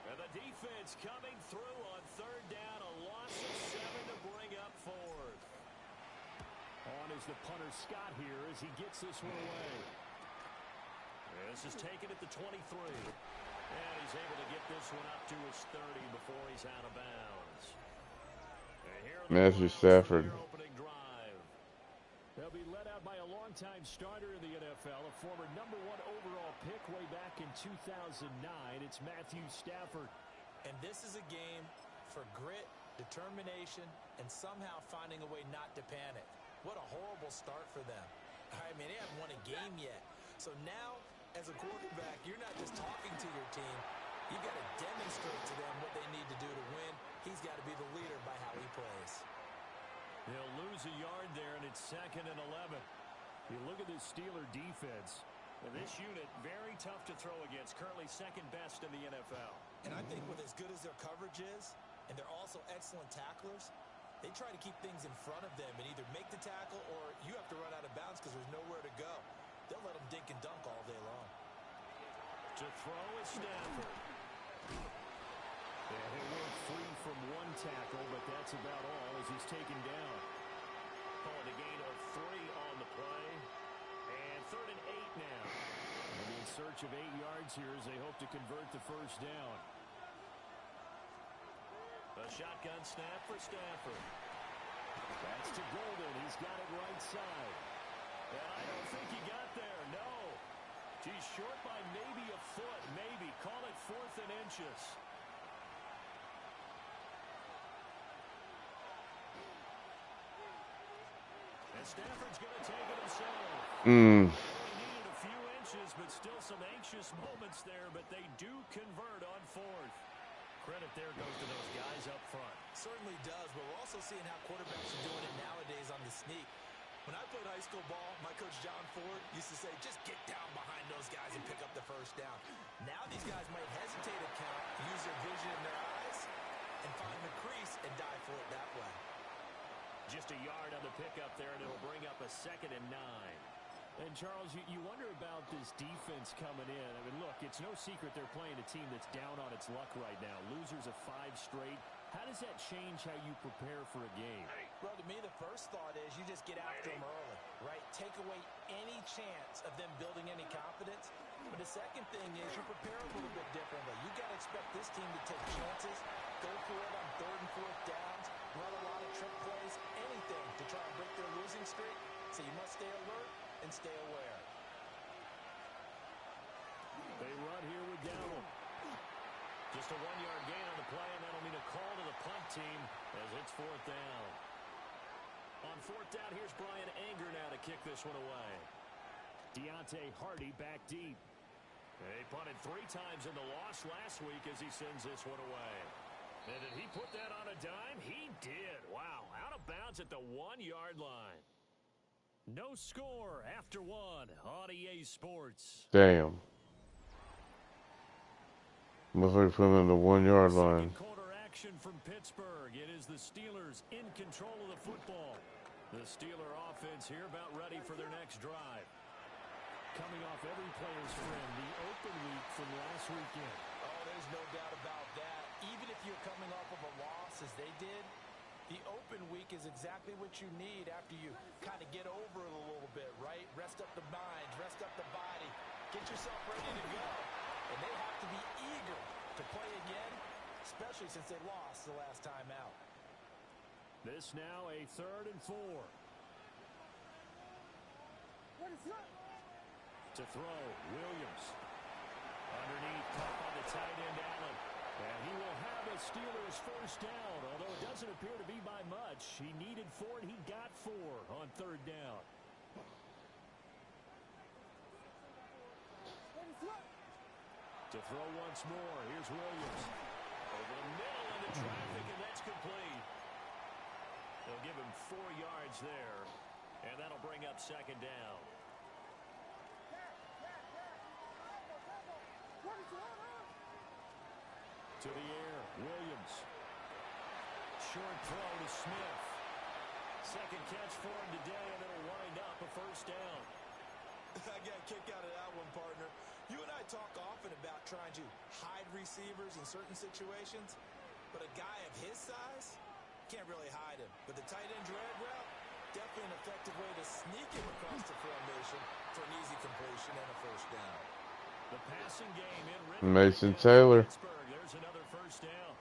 And the defense coming through on 3rd down, a loss of 7 to bring up 4th. On is the punter Scott here as he gets this one away. This is taken at the 23. And he's able to get this one up to his 30 before he's out of bounds. And here are the Matthew Browns for Stafford. their opening drive. They'll be led out by a longtime starter in the NFL, a former #1 overall pick way back in 2009. It's Matthew Stafford. And this is a game for grit, determination, and somehow finding a way not to panic. What a horrible start for them. I mean, they haven't won a game yet. So now, as a quarterback, you're not just talking to your team. You've got to demonstrate to them what they need to do to win. He's got to be the leader by how he plays. They'll lose a yard there, and it's 2nd and 11. You look at this Steeler defense, and this unit, very tough to throw against, currently 2nd best in the NFL. And I think with as good as their coverage is, and they're also excellent tacklers, They try to keep things in front of them and either make the tackle or you have to run out of bounds because there's nowhere to go. They'll let them dink and dunk all day long. To throw is Stafford. And he'll work free from one tackle, but that's about all as he's taken down. Calling a gain of 3 on the play. And 3rd and 8 now. And in search of 8 yards here as they hope to convert the first down. A shotgun snap for Stafford. That's to Golden. He's got it right side. And I don't think he got there, no. He's short by maybe a foot, maybe. Call it 4th and inches. And Stafford's going to take it himself. Only needed a few inches, but still some anxious moments there, but they do convert on 4th. Credit there goes to those guys up front. Certainly does, but we're also seeing how quarterbacks are doing it nowadays on the sneak. When I played high school ball, my coach John Ford used to say, just get down behind those guys and pick up the first down. Now these guys might hesitate to count, use their vision in their eyes, and find the crease and dive for it that way. Just a yard on the pickup there, and it'll bring up a 2nd and 9. And, Charles, you wonder about this defense coming in. I mean, look, it's no secret they're playing a team that's down on its luck right now. Losers of 5 straight. How does that change how you prepare for a game? Well, to me, the first thought is you just get after them early, right? Take away any chance of them building any confidence. But the second thing is you prepare a little bit differently. You got to expect this team to take chances, go for it on 3rd and 4th downs, run a lot of trick plays, anything to try and break their losing streak. So you must stay alert and stay aware. They run here with Dowell. Just a 1-yard gain on the play, and that'll mean a call to the punt team as it's 4th down. On 4th down, here's Brian Anger now to kick this one away. Deontay Hardy back deep. He punted 3 times in the loss last week as he sends this one away. And did he put that on a dime? He did. Wow, out of bounds at the 1-yard line. No score after 1 on EA Sports. Damn. Must have put him in the 1-yard line. Second quarter action from Pittsburgh. It is the Steelers in control of the football. The Steeler offense here about ready for their next drive. Coming off every player's friend, the open week from last weekend. Oh, there's no doubt about that. Even if you're coming off of a loss as they did, the open week is exactly what you need after you kind of get over it a little bit, right? Rest up the mind, rest up the body, get yourself ready to go. And they have to be eager to play again, especially since they lost the last time out. This now a 3rd and 4. To throw, Williams. Underneath, caught by the tight end, Allen. And he will have a Steelers first down, although it doesn't appear to be by much. He needed 4, and he got 4 on 3rd down. To throw once more, here's Williams. Over the middle into traffic, and that's complete. They'll give him 4 yards there, and that'll bring up 2nd down. To the air, Williams. Short throw to Smith. Second catch for him today, and it'll wind up a first down. I got a kick out of that one, partner. You and I talk often about trying to hide receivers in certain situations, but a guy of his size can't really hide him. But the tight end drag route, definitely an effective way to sneak him across the formation for an easy completion and a first down. The passing game in Mason Taylor. There's another first down.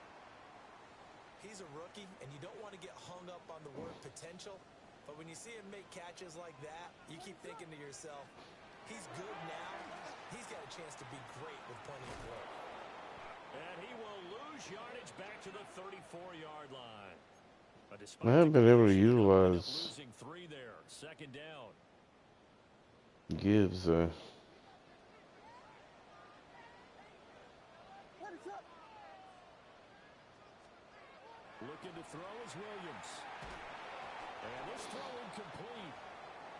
He's a rookie, and you don't want to get hung up on the word potential, but when you see him make catches like that, you keep thinking to yourself, he's good now. He's got a chance to be great with plenty of work. And he will lose yardage back to the 34-yard line. I haven't been able to utilize losing 3 there. 2nd down. Gibbs. Looking to throw is Williams. And this throw incomplete.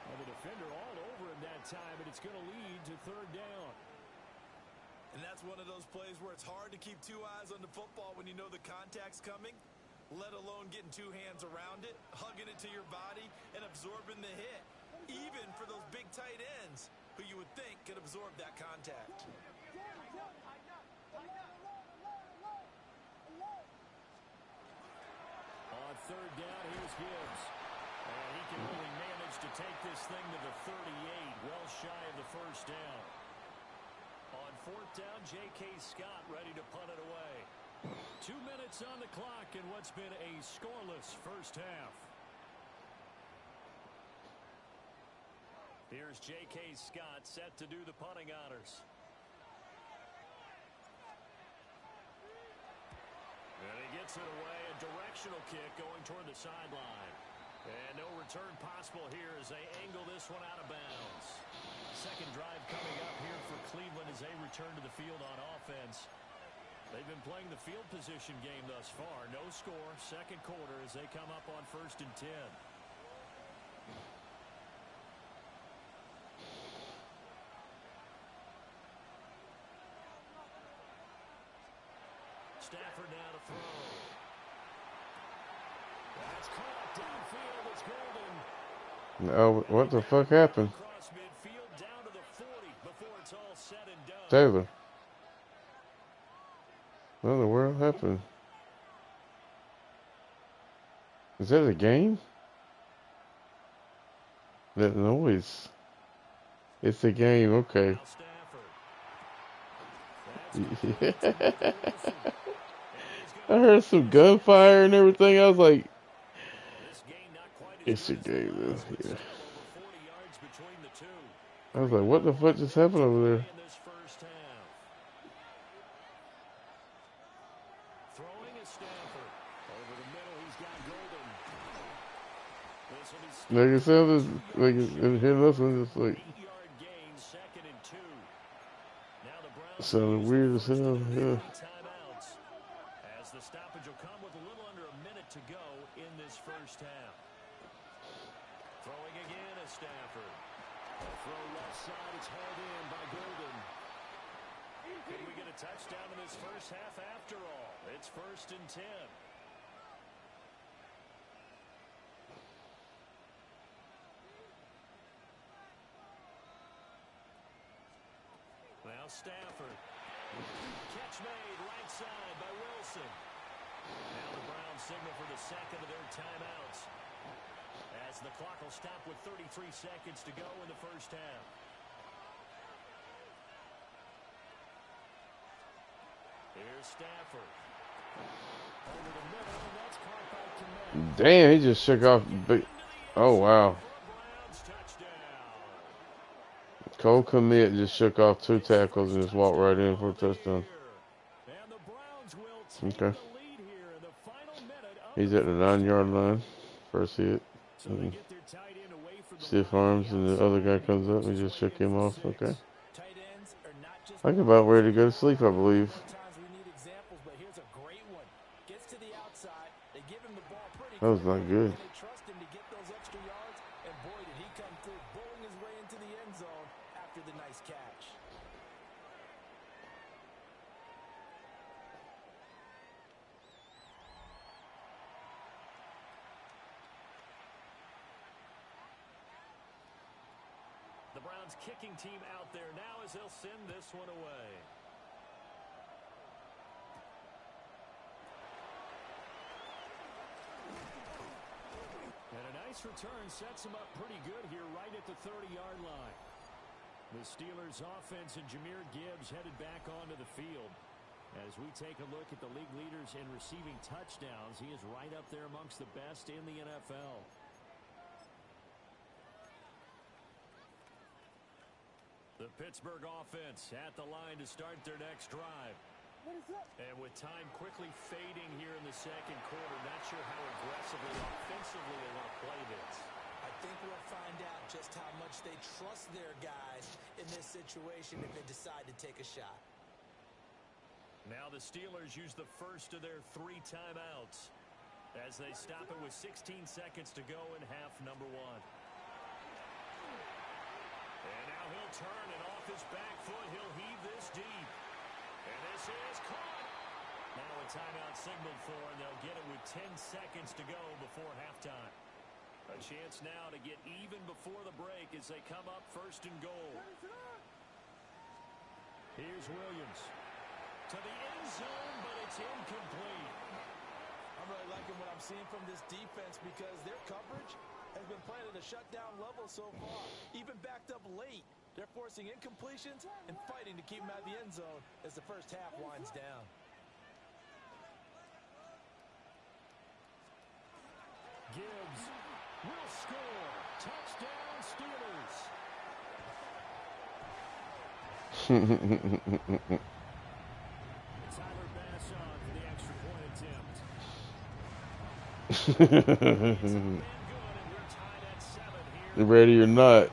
And the defender all over him that time, and it's going to lead to 3rd down. And that's one of those plays where it's hard to keep 2 eyes on the football when you know the contact's coming. let alone getting two hands around it, hugging it to your body, and absorbing the hit. Even for those big tight ends, who you would think could absorb that contact. On third down, here's Gibbs. And he can only manage to take this thing to the 38, well shy of the first down. On fourth down, J.K. Scott ready to punt it away. 2 minutes on the clock in what's been a scoreless first half. Here's J.K. Scott set to do the punting honors. And he gets it away, a directional kick going toward the sideline. And no return possible here as they angle this one out of bounds. Second drive coming up here for Cleveland as they return to the field on offense. They've been playing the field position game thus far. No score, second quarter as they come up on 1st and 10. Stafford now to throw. That's caught downfield. It's Golden. Oh, what the fuck happened? Across midfield down to the 40 before it's all said and done. Taylor. What in the world happened? Is that a game? That noise. It's a game, okay. I heard some gunfire and everything. I was like, it's a game, though. Yeah. I was like, what the fuck just happened over there? Like it sounded like it hit us and just like sounded weird as hell. Yeah. As the stoppage will come with a little under a minute to go in this first half. Throwing again is Stafford. A throw left side. It's hauled in by Golden. Can we get a touchdown in this first half after all? It's 1st and 10. Now Stafford. Catch made right side by Wilson. Now the Browns signal for the second of their timeouts as the clock will stop with 33 seconds to go in the first half. Here's Stafford. Over the middle, and that's caught by Kmet. Damn, he just shook off. Oh, wow. Cole Kmet just shook off 2 tackles and just walked right in for a touchdown. Okay. He's at the 9-yard line. First hit. Stiff arms, and the other guy comes up and just shook him off. Okay. I'm about ready to go to sleep, I believe. That was not good. The Browns kicking team out there now as they'll send this one away. And a nice return sets them up pretty good here right at the 30-yard line. The Steelers offense and Jahmyr Gibbs headed back onto the field. As we take a look at the league leaders in receiving touchdowns, he is right up there amongst the best in the NFL. The Pittsburgh offense at the line to start their next drive. And with time quickly fading here in the second quarter, not sure how aggressively, offensively they want to play this. I think we'll find out just how much they trust their guys in this situation if they decide to take a shot. Now the Steelers use the first of their 3 timeouts as they stop it with 16 seconds to go in half number 1. And now he'll turn, and off his back foot, he'll heave this deep. And this is caught. Now a timeout signaled for, and they'll get it with 10 seconds to go before halftime. A chance now to get even before the break as they come up first and goal. Here's Williams. To the end zone, but it's incomplete. I'm really liking what I'm seeing from this defense because their coverage has been playing at a shutdown level so far. Even backed up late, they're forcing incompletions and fighting to keep them out of the end zone as the first half winds down. Gibbs will score. Touchdown, Steelers. Tyler Bass on for the extra point attempt. It's up and good, and we're tied at 7 here. Ready or not.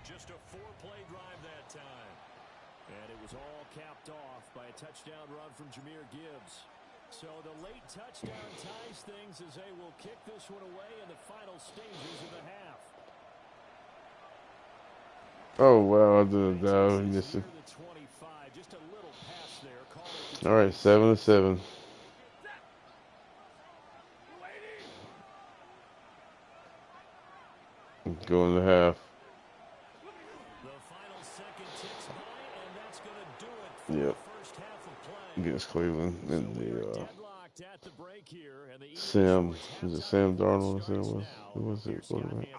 Just a 4-play drive that time. And it was all capped off by a touchdown run from Jahmyr Gibbs. So the late touchdown ties things as they will kick this one away in the final stages of the half. Oh, wow. I didn't know. Just a little pass there. All right, 7-7. Going to half. The final second ticks by, and that's going to do it for the first half of play. Against Cleveland in the Deadlocked at the break here, and the Sam. Is it Sam Darnold? I said it was. Who was it?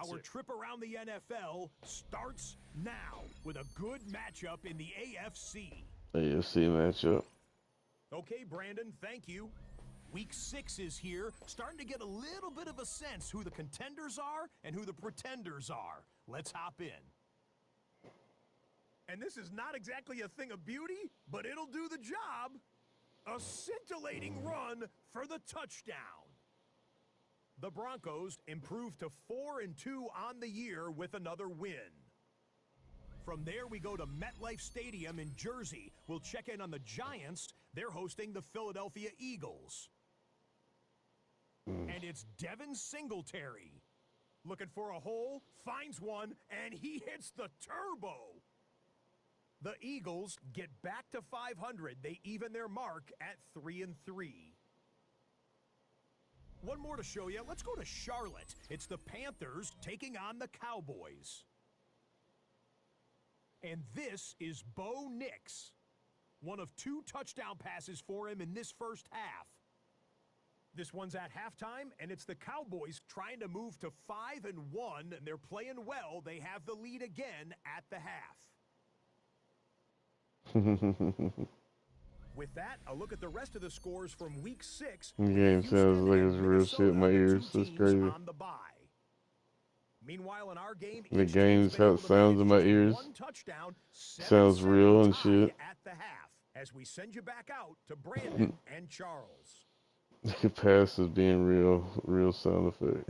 Our trip around the NFL starts now with a good matchup in the AFC. AFC matchup. Okay, Brandon, thank you. Week 6 is here, starting to get a little bit of a sense who the contenders are and who the pretenders are. Let's hop in. And this is not exactly a thing of beauty, but it'll do the job. A scintillating run for the touchdown. The Broncos improved to 4-2 on the year with another win. From there, we go to MetLife Stadium in Jersey. We'll check in on the Giants. They're hosting the Philadelphia Eagles. And it's Devin Singletary. Looking for a hole, finds one, and he hits the turbo. The Eagles get back to 500. They even their mark at 3-3. One more to show you. Let's go to Charlotte. It's the Panthers taking on the Cowboys. And this is Bo Nix. One of 2 touchdown passes for him in this first half. This one's at halftime, and it's the Cowboys trying to move to 5-1, and they're playing well. They have the lead again at the half. With that, a look at the rest of the scores from Week 6. The game sounds like it's real shit in my ears. That's crazy. On the bye. Meanwhile, in our game, The game's how it sounds in my ears. Sounds real and shit. At the half, as we send you back out to Brandon and Charles. The pass is being real sound effect.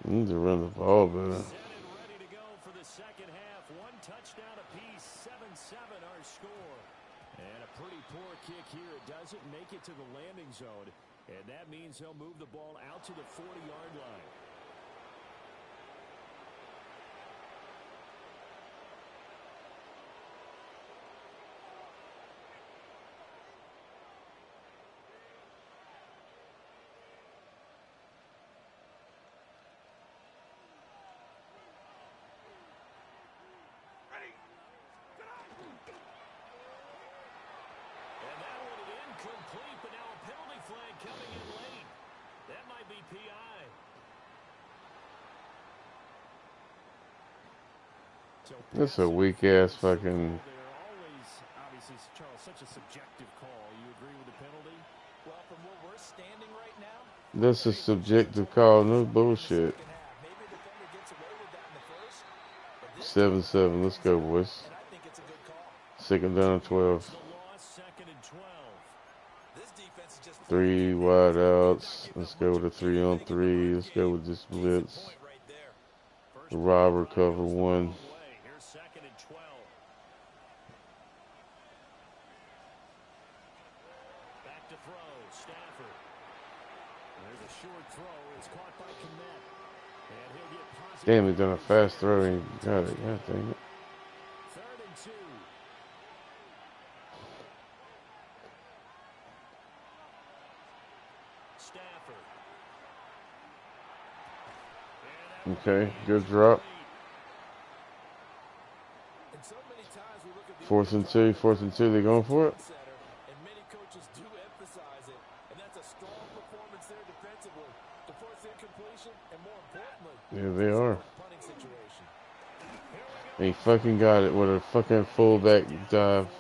Need to run the ball better. Set and ready to go for the second half. 1 touchdown apiece, 7-7 our score. And a pretty poor kick here. It doesn't make it to the landing zone. And that means they'll move the ball out to the 40-yard line. Complete, but now a penalty flag coming in late. That might be PI. That's a weak ass fucking. They're always, obviously, Charles, such a subjective call. You agree with the penalty? Well, from where we're standing right now, That's a subjective call. No bullshit. 7-7. Let's go, boys. Second down and 12. 3 wide outs. Let's go with a 3-on-3. Let's go with this blitz. Robber cover 1. Here's second and 12. Back to throw. Stafford. There's a short throw is caught by Kmet. And he'll get positive. Damn, he's done a fast throw and he got it. God dang it. 3rd and 2. Stafford. Okay, good drop. And so many times we look at the 4th and 2, 4th and 2. They're going for it. center, and many coaches do emphasize it, and that's a strong performance there defensively to force incompletion, and more importantly, Yeah, they are. punting situation. And he fucking got it with a fucking fullback dive. 48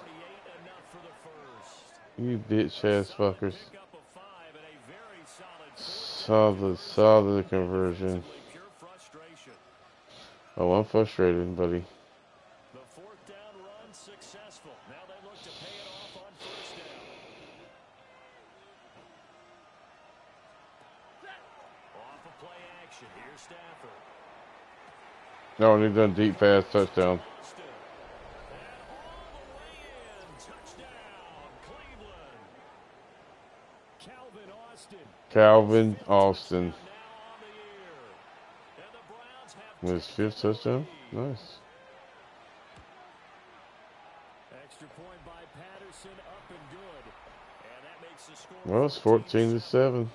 enough for the first. You bitch ass fuckers. Pickup of 5 and a very solid Solid conversion. pure frustration. Oh, I'm frustrated, buddy. The 4th down run successful. Now they look to pay it off on 1st down. Off of play action. Here's Stafford. No, they've done deep pass touchdown. Austin. And all the way in. Touchdown, Cleveland. Calvin Austin. Calvin Austin. Now on the year. And the Browns have With his 5th touchdown. Nice. extra point by Patterson, up and good. And that makes the score. Well, it's 14-7.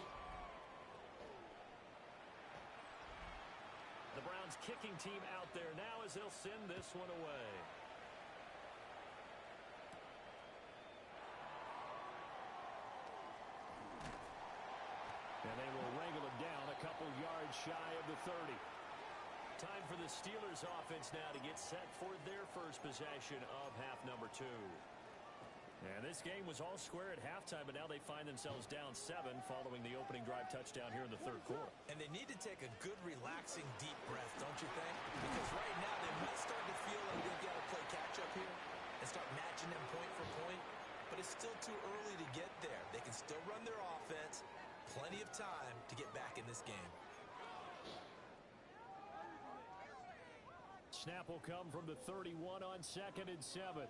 The Browns kicking team out there now as they'll send this one away. And they will wrangle it down a couple yards shy of the 30. Time for the Steelers offense now to get set for their first possession of half number 2. And this game was all square at halftime, but now they find themselves down 7 following the opening drive touchdown here in the 3rd quarter. And they need to take a good, relaxing, deep breath, don't you think? Because right now they might start to feel like they've got to play catch-up here and start matching them point for point. But it's still too early to get there. They can still run their offense. Plenty of time to get back in this game. Snap will come from the 31 on 2nd and 7.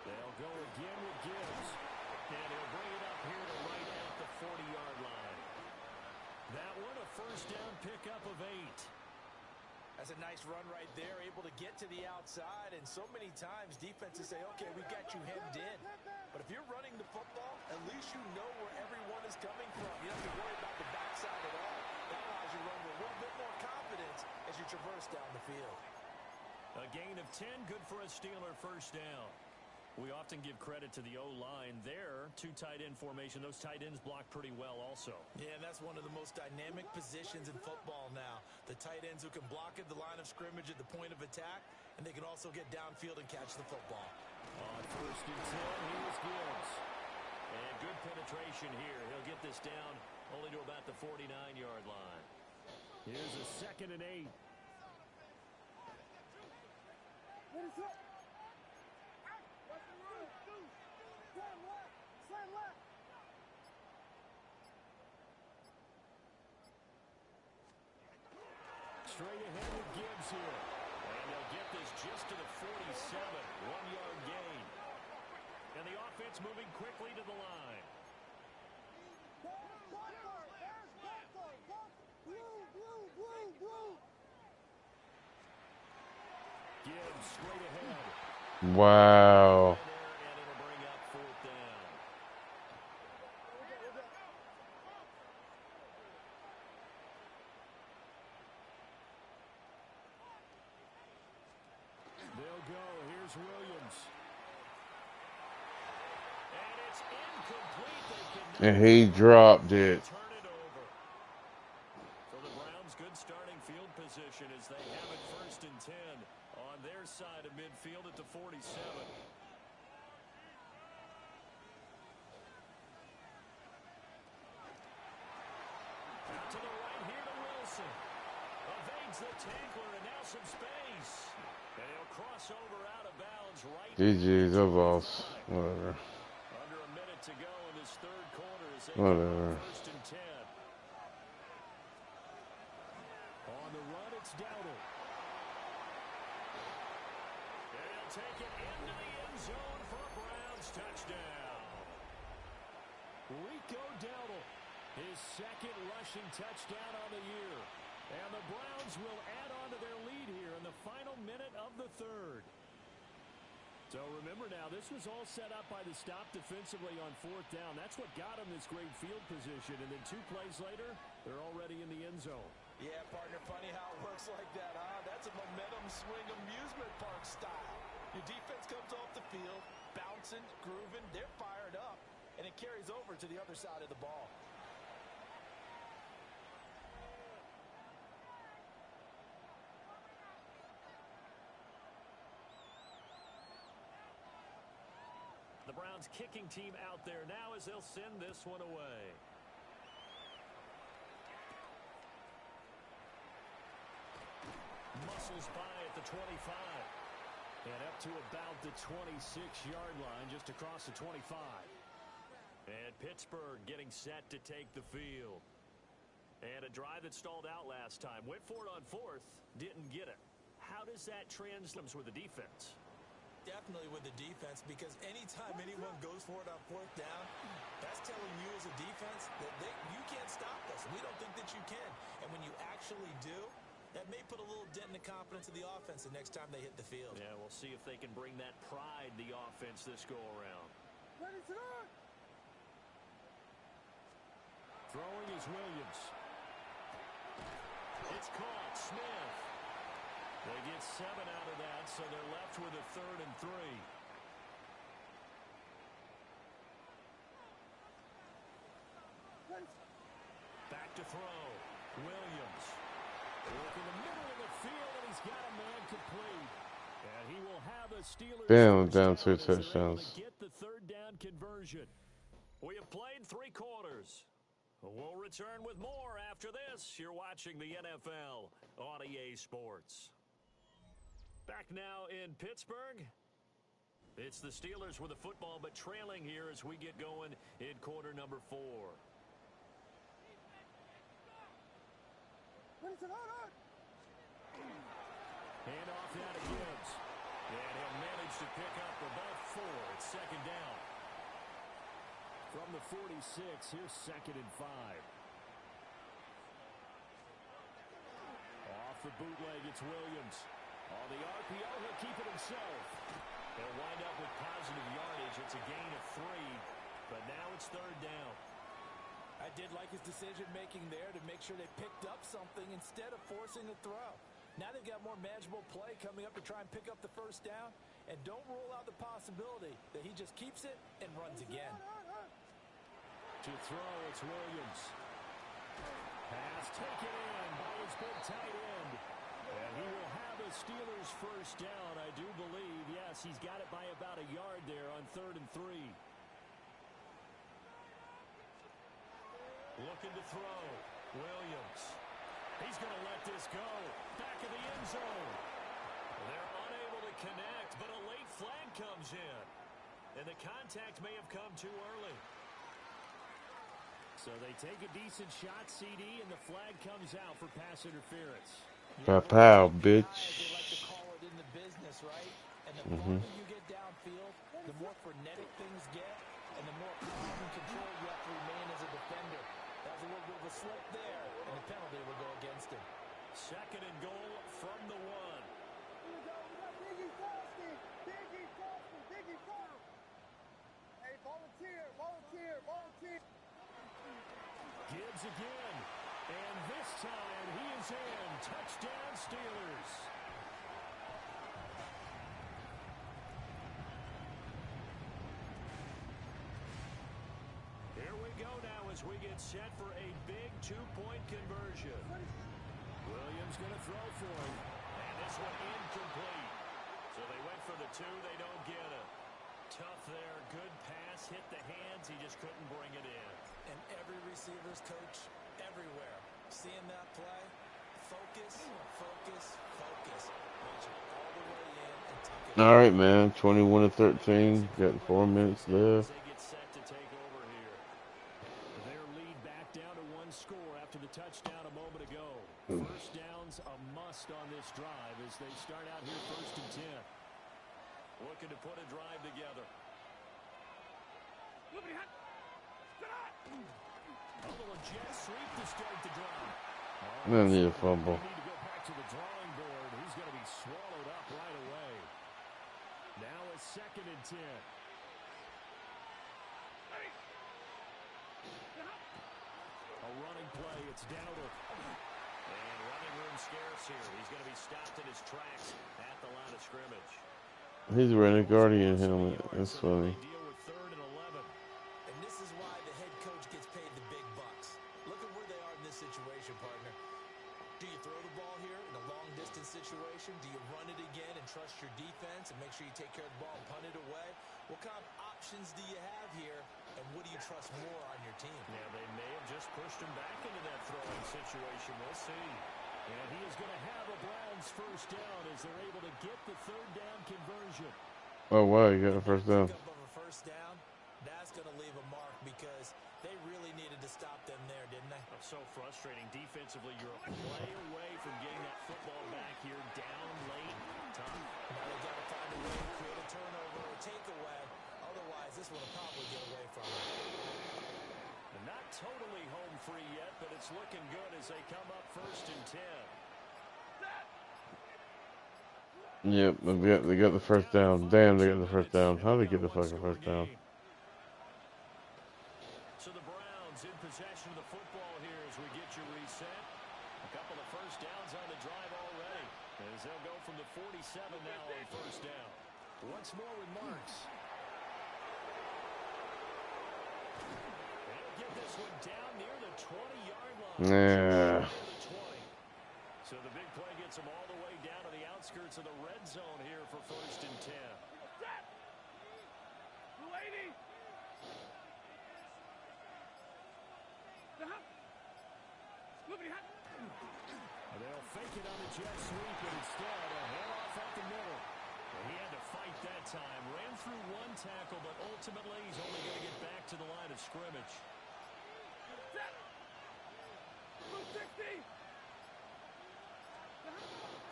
They'll go again with Gibbs. And he'll bring it up here to right at the 40-yard line. That one a 1st down pickup of 8. That's a nice run right there, able to get to the outside. And so many times defenses say, okay, we've got you hemmed in. But if you're running the football, at least you know where everyone is coming from. You don't have to worry about the backside at all. That allows you to run with a little bit more confidence as you traverse down the field. A gain of 10, good for a Steeler 1st down. We often give credit to the O-line there. 2 tight end formation. Those tight ends block pretty well also. Yeah, and that's one of the most dynamic positions in football now. The tight ends who can block at the line of scrimmage at the point of attack, and they can also get downfield and catch the football. On 1st and 10, here's Gibbs. And good penetration here. He'll get this down only to about the 49-yard line. Here's a 2nd and 8. Straight ahead with Gibbs here. And they'll get this just to the 47. 1-yard gain. And the offense moving quickly to the line. Gibbs straight ahead. Wow. And it'll bring up 4th down. They'll go. Here's Williams. And it's incomplete. They And he dropped it. turn it over. So the Browns, good starting field position as they have it 1st and 10 on their side of midfield at the 47. Out to the right here to Wilson. Evades the tackler and now some space. And he'll cross over out of bounds right. GG's, I lost. Whatever. Under a minute to go in this 3rd quarter as they Whatever. go 1st and 10. On On the run, it's Dowdle. And take it into the end zone for a Browns touchdown. Rico Dowdle, his second rushing touchdown on the year. And the Browns will add on to their lead here in the final minute of the third. So remember now, this was all set up by the stop defensively on fourth down. That's what got them this great field position. And then 2 plays later, they're already in the end zone. Yeah, partner, funny how it works like that, huh? That's a momentum swing amusement park style. Your defense comes off the field, bouncing, grooving, they're fired up, and it carries over to the other side of the ball. The Browns kicking team out there now as they'll send this one away. Muscles by at the 25. And up to about the 26-yard line, just across the 25. And Pittsburgh getting set to take the field. And a drive that stalled out last time. Went for it on fourth, didn't get it. How does that translate with the defense? Definitely with the defense, because anytime anyone goes for it on fourth down, that's telling you as a defense that you can't stop us. We don't think that you can. And when you actually do, that may put a little dent in the confidence of the offense the next time they hit the field. Yeah, we'll see if they can bring that pride, the offense, this go-around. Throwing is Williams. It's caught. Smith. They get 7 out of that, so they're left with a 3rd and 3. Back to throw. Williams. Look in the middle of the field, and he's got a man complete. And he will have a Steelers Down 2 touchdowns. get the 3rd down conversion. We have played 3 quarters. We'll return with more after this. You're watching the NFL on EA Sports. Back now in Pittsburgh. It's the Steelers with the football, but trailing here as we get going in quarter number 4. Hand off now to Gibbs. And he'll manage to pick up about 4. It's 2nd down. From the 46, here's 2nd and 5. Off the bootleg, it's Williams. On the RPO, he'll keep it himself. They'll wind up with positive yardage. It's a gain of 3, but now it's 3rd down. I did like his decision-making there to make sure they picked up something instead of forcing a throw. Now they've got more manageable play coming up to try and pick up the 1st down, and don't rule out the possibility that he just keeps it and runs again. To throw, it's Williams. Pass taken in by his big tight end. And he will have a Steelers 1st down, I do believe. Yes, he's got it by about a yard there on 3rd and 3. Looking to throw. Williams. He's going to let this go. Back of the end zone. They're unable to connect, but a late flag comes in. And the contact may have come too early. So they take a decent shot, CD, and the flag comes out for pass interference. Pow, bitch. They like to call it in the business, right? And the farther you get downfield, the more frenetic things get, and the more calm and control you have to remain as a defender. That was a little bit of a slip there, and the penalty will go against him. 2nd and goal from the 1. Here we go. We got Biggie Frosty. Biggie Frosty. Biggie Frosty. Hey, volunteer. Gibbs again. And this time he is in. Touchdown Steelers. Here we go now as we get set for a big 2-point conversion. Williams going to throw for him. And this one incomplete. So they went for the 2. They don't get it. Tough there. Good pass. Hit the hands. He just couldn't bring it in. And every receiver's coach everywhere. Seeing that play, focus, focus, focus. Reach it all the way in and tuck it. All right, man. 21-13. Got 4 minutes left. They get set to take over here. Their lead back down to 1 score after the touchdown a moment ago. 1st down, Browns a must on this drive as they start out here 1st and 10. Looking to put a drive together. A little jet sweep to start the drive. Then need a fumble. Need to go back to the drawing board. He's going to be swallowed up right away. Now it's 2nd and 10. A running play. It's Dowdle. And running room scarce here. He's going to be stopped in his tracks at the line of scrimmage. He's wearing a Guardian helmet. That's funny. They deal with 3rd and 11. And this is why the head coach gets paid the big bucks. Look at where they are in this situation, partner. Do you throw the ball here in a long-distance situation? Do you run it again and trust your defense and make sure you take care of the ball and punt it away? What kind of options do you have here, and what do you trust more on your team? Yeah, they may have just pushed him back into that throwing situation. We'll see. And he is going to have a Browns 1st down as they're able to get the 3rd down conversion. Oh, wow, you got a 1st down. Pick up of a 1st down, that's going to leave a mark because they really needed to stop them there, didn't they? So frustrating. Defensively, you're a play away from getting that football back here down late. Tough. Now they've got to find a way to create a turnover or takeaway. Otherwise, this one will probably get away from them. And not totally home free yet, but it's looking good as they come up 1st and 10. Yep, they got the 1st down. Damn, they got the 1st down. How did they get the fucking 1st down? So the Browns in possession of the football here as we get you reset. A couple of 1st downs on the drive already. As they'll go from the 47 now on 1st down. Once more with Marks. They'll get this one down near the 20-yard line. Yeah. So the big play gets them all the way down to the outskirts of the red zone here for 1st and 10. They'll fake it on the jet sweep, but instead a handoff up the middle. And he had to fight that time. Ran through one tackle, but ultimately he's only going to get back to the line of scrimmage.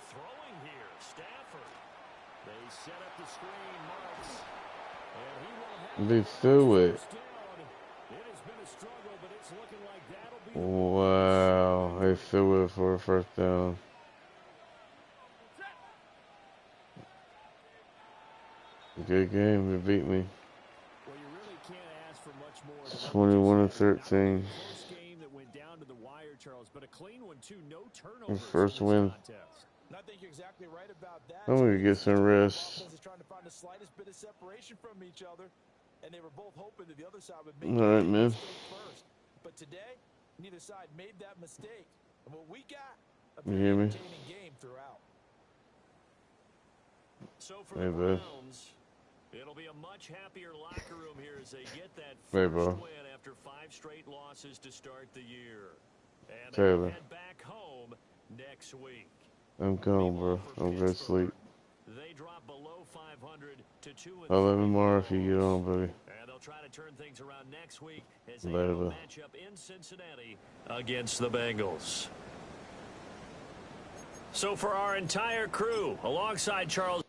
Throwing here, Stafford. They set up the screen, Marks. And he will have They threw it. first down. It has been a struggle, but it's looking like that'll be Wow, they threw it for a 1st down. Good game, they beat me. Well, you really can't ask for much more. 21-13. Close game that went down to the wire, Charles, but a clean one too. No turnovers. First in this win. contest. And I think you're exactly right about that. I'm gonna get some rest. Offense is trying to find the slightest bit of separation from each other, and they were both hoping that the other side would make All right, the man. mistake first. But today, neither side made that mistake. And what we got, a You very hear me? entertaining game throughout. So for Hey, the bud. Browns, it'll be a much happier locker room here as they get that Hey, first bro. win after 5 straight losses to start the year. And Taylor. they head back home next week. I'm gone, bro. Meanwhile, for I'm going to Pittsburgh, sleep. They drop below 500 to 2-3. I'll let me more if you get on, buddy. And they'll try to turn things around next week as they Later, have a bro. matchup in Cincinnati against the Bengals. So for our entire crew, alongside Charles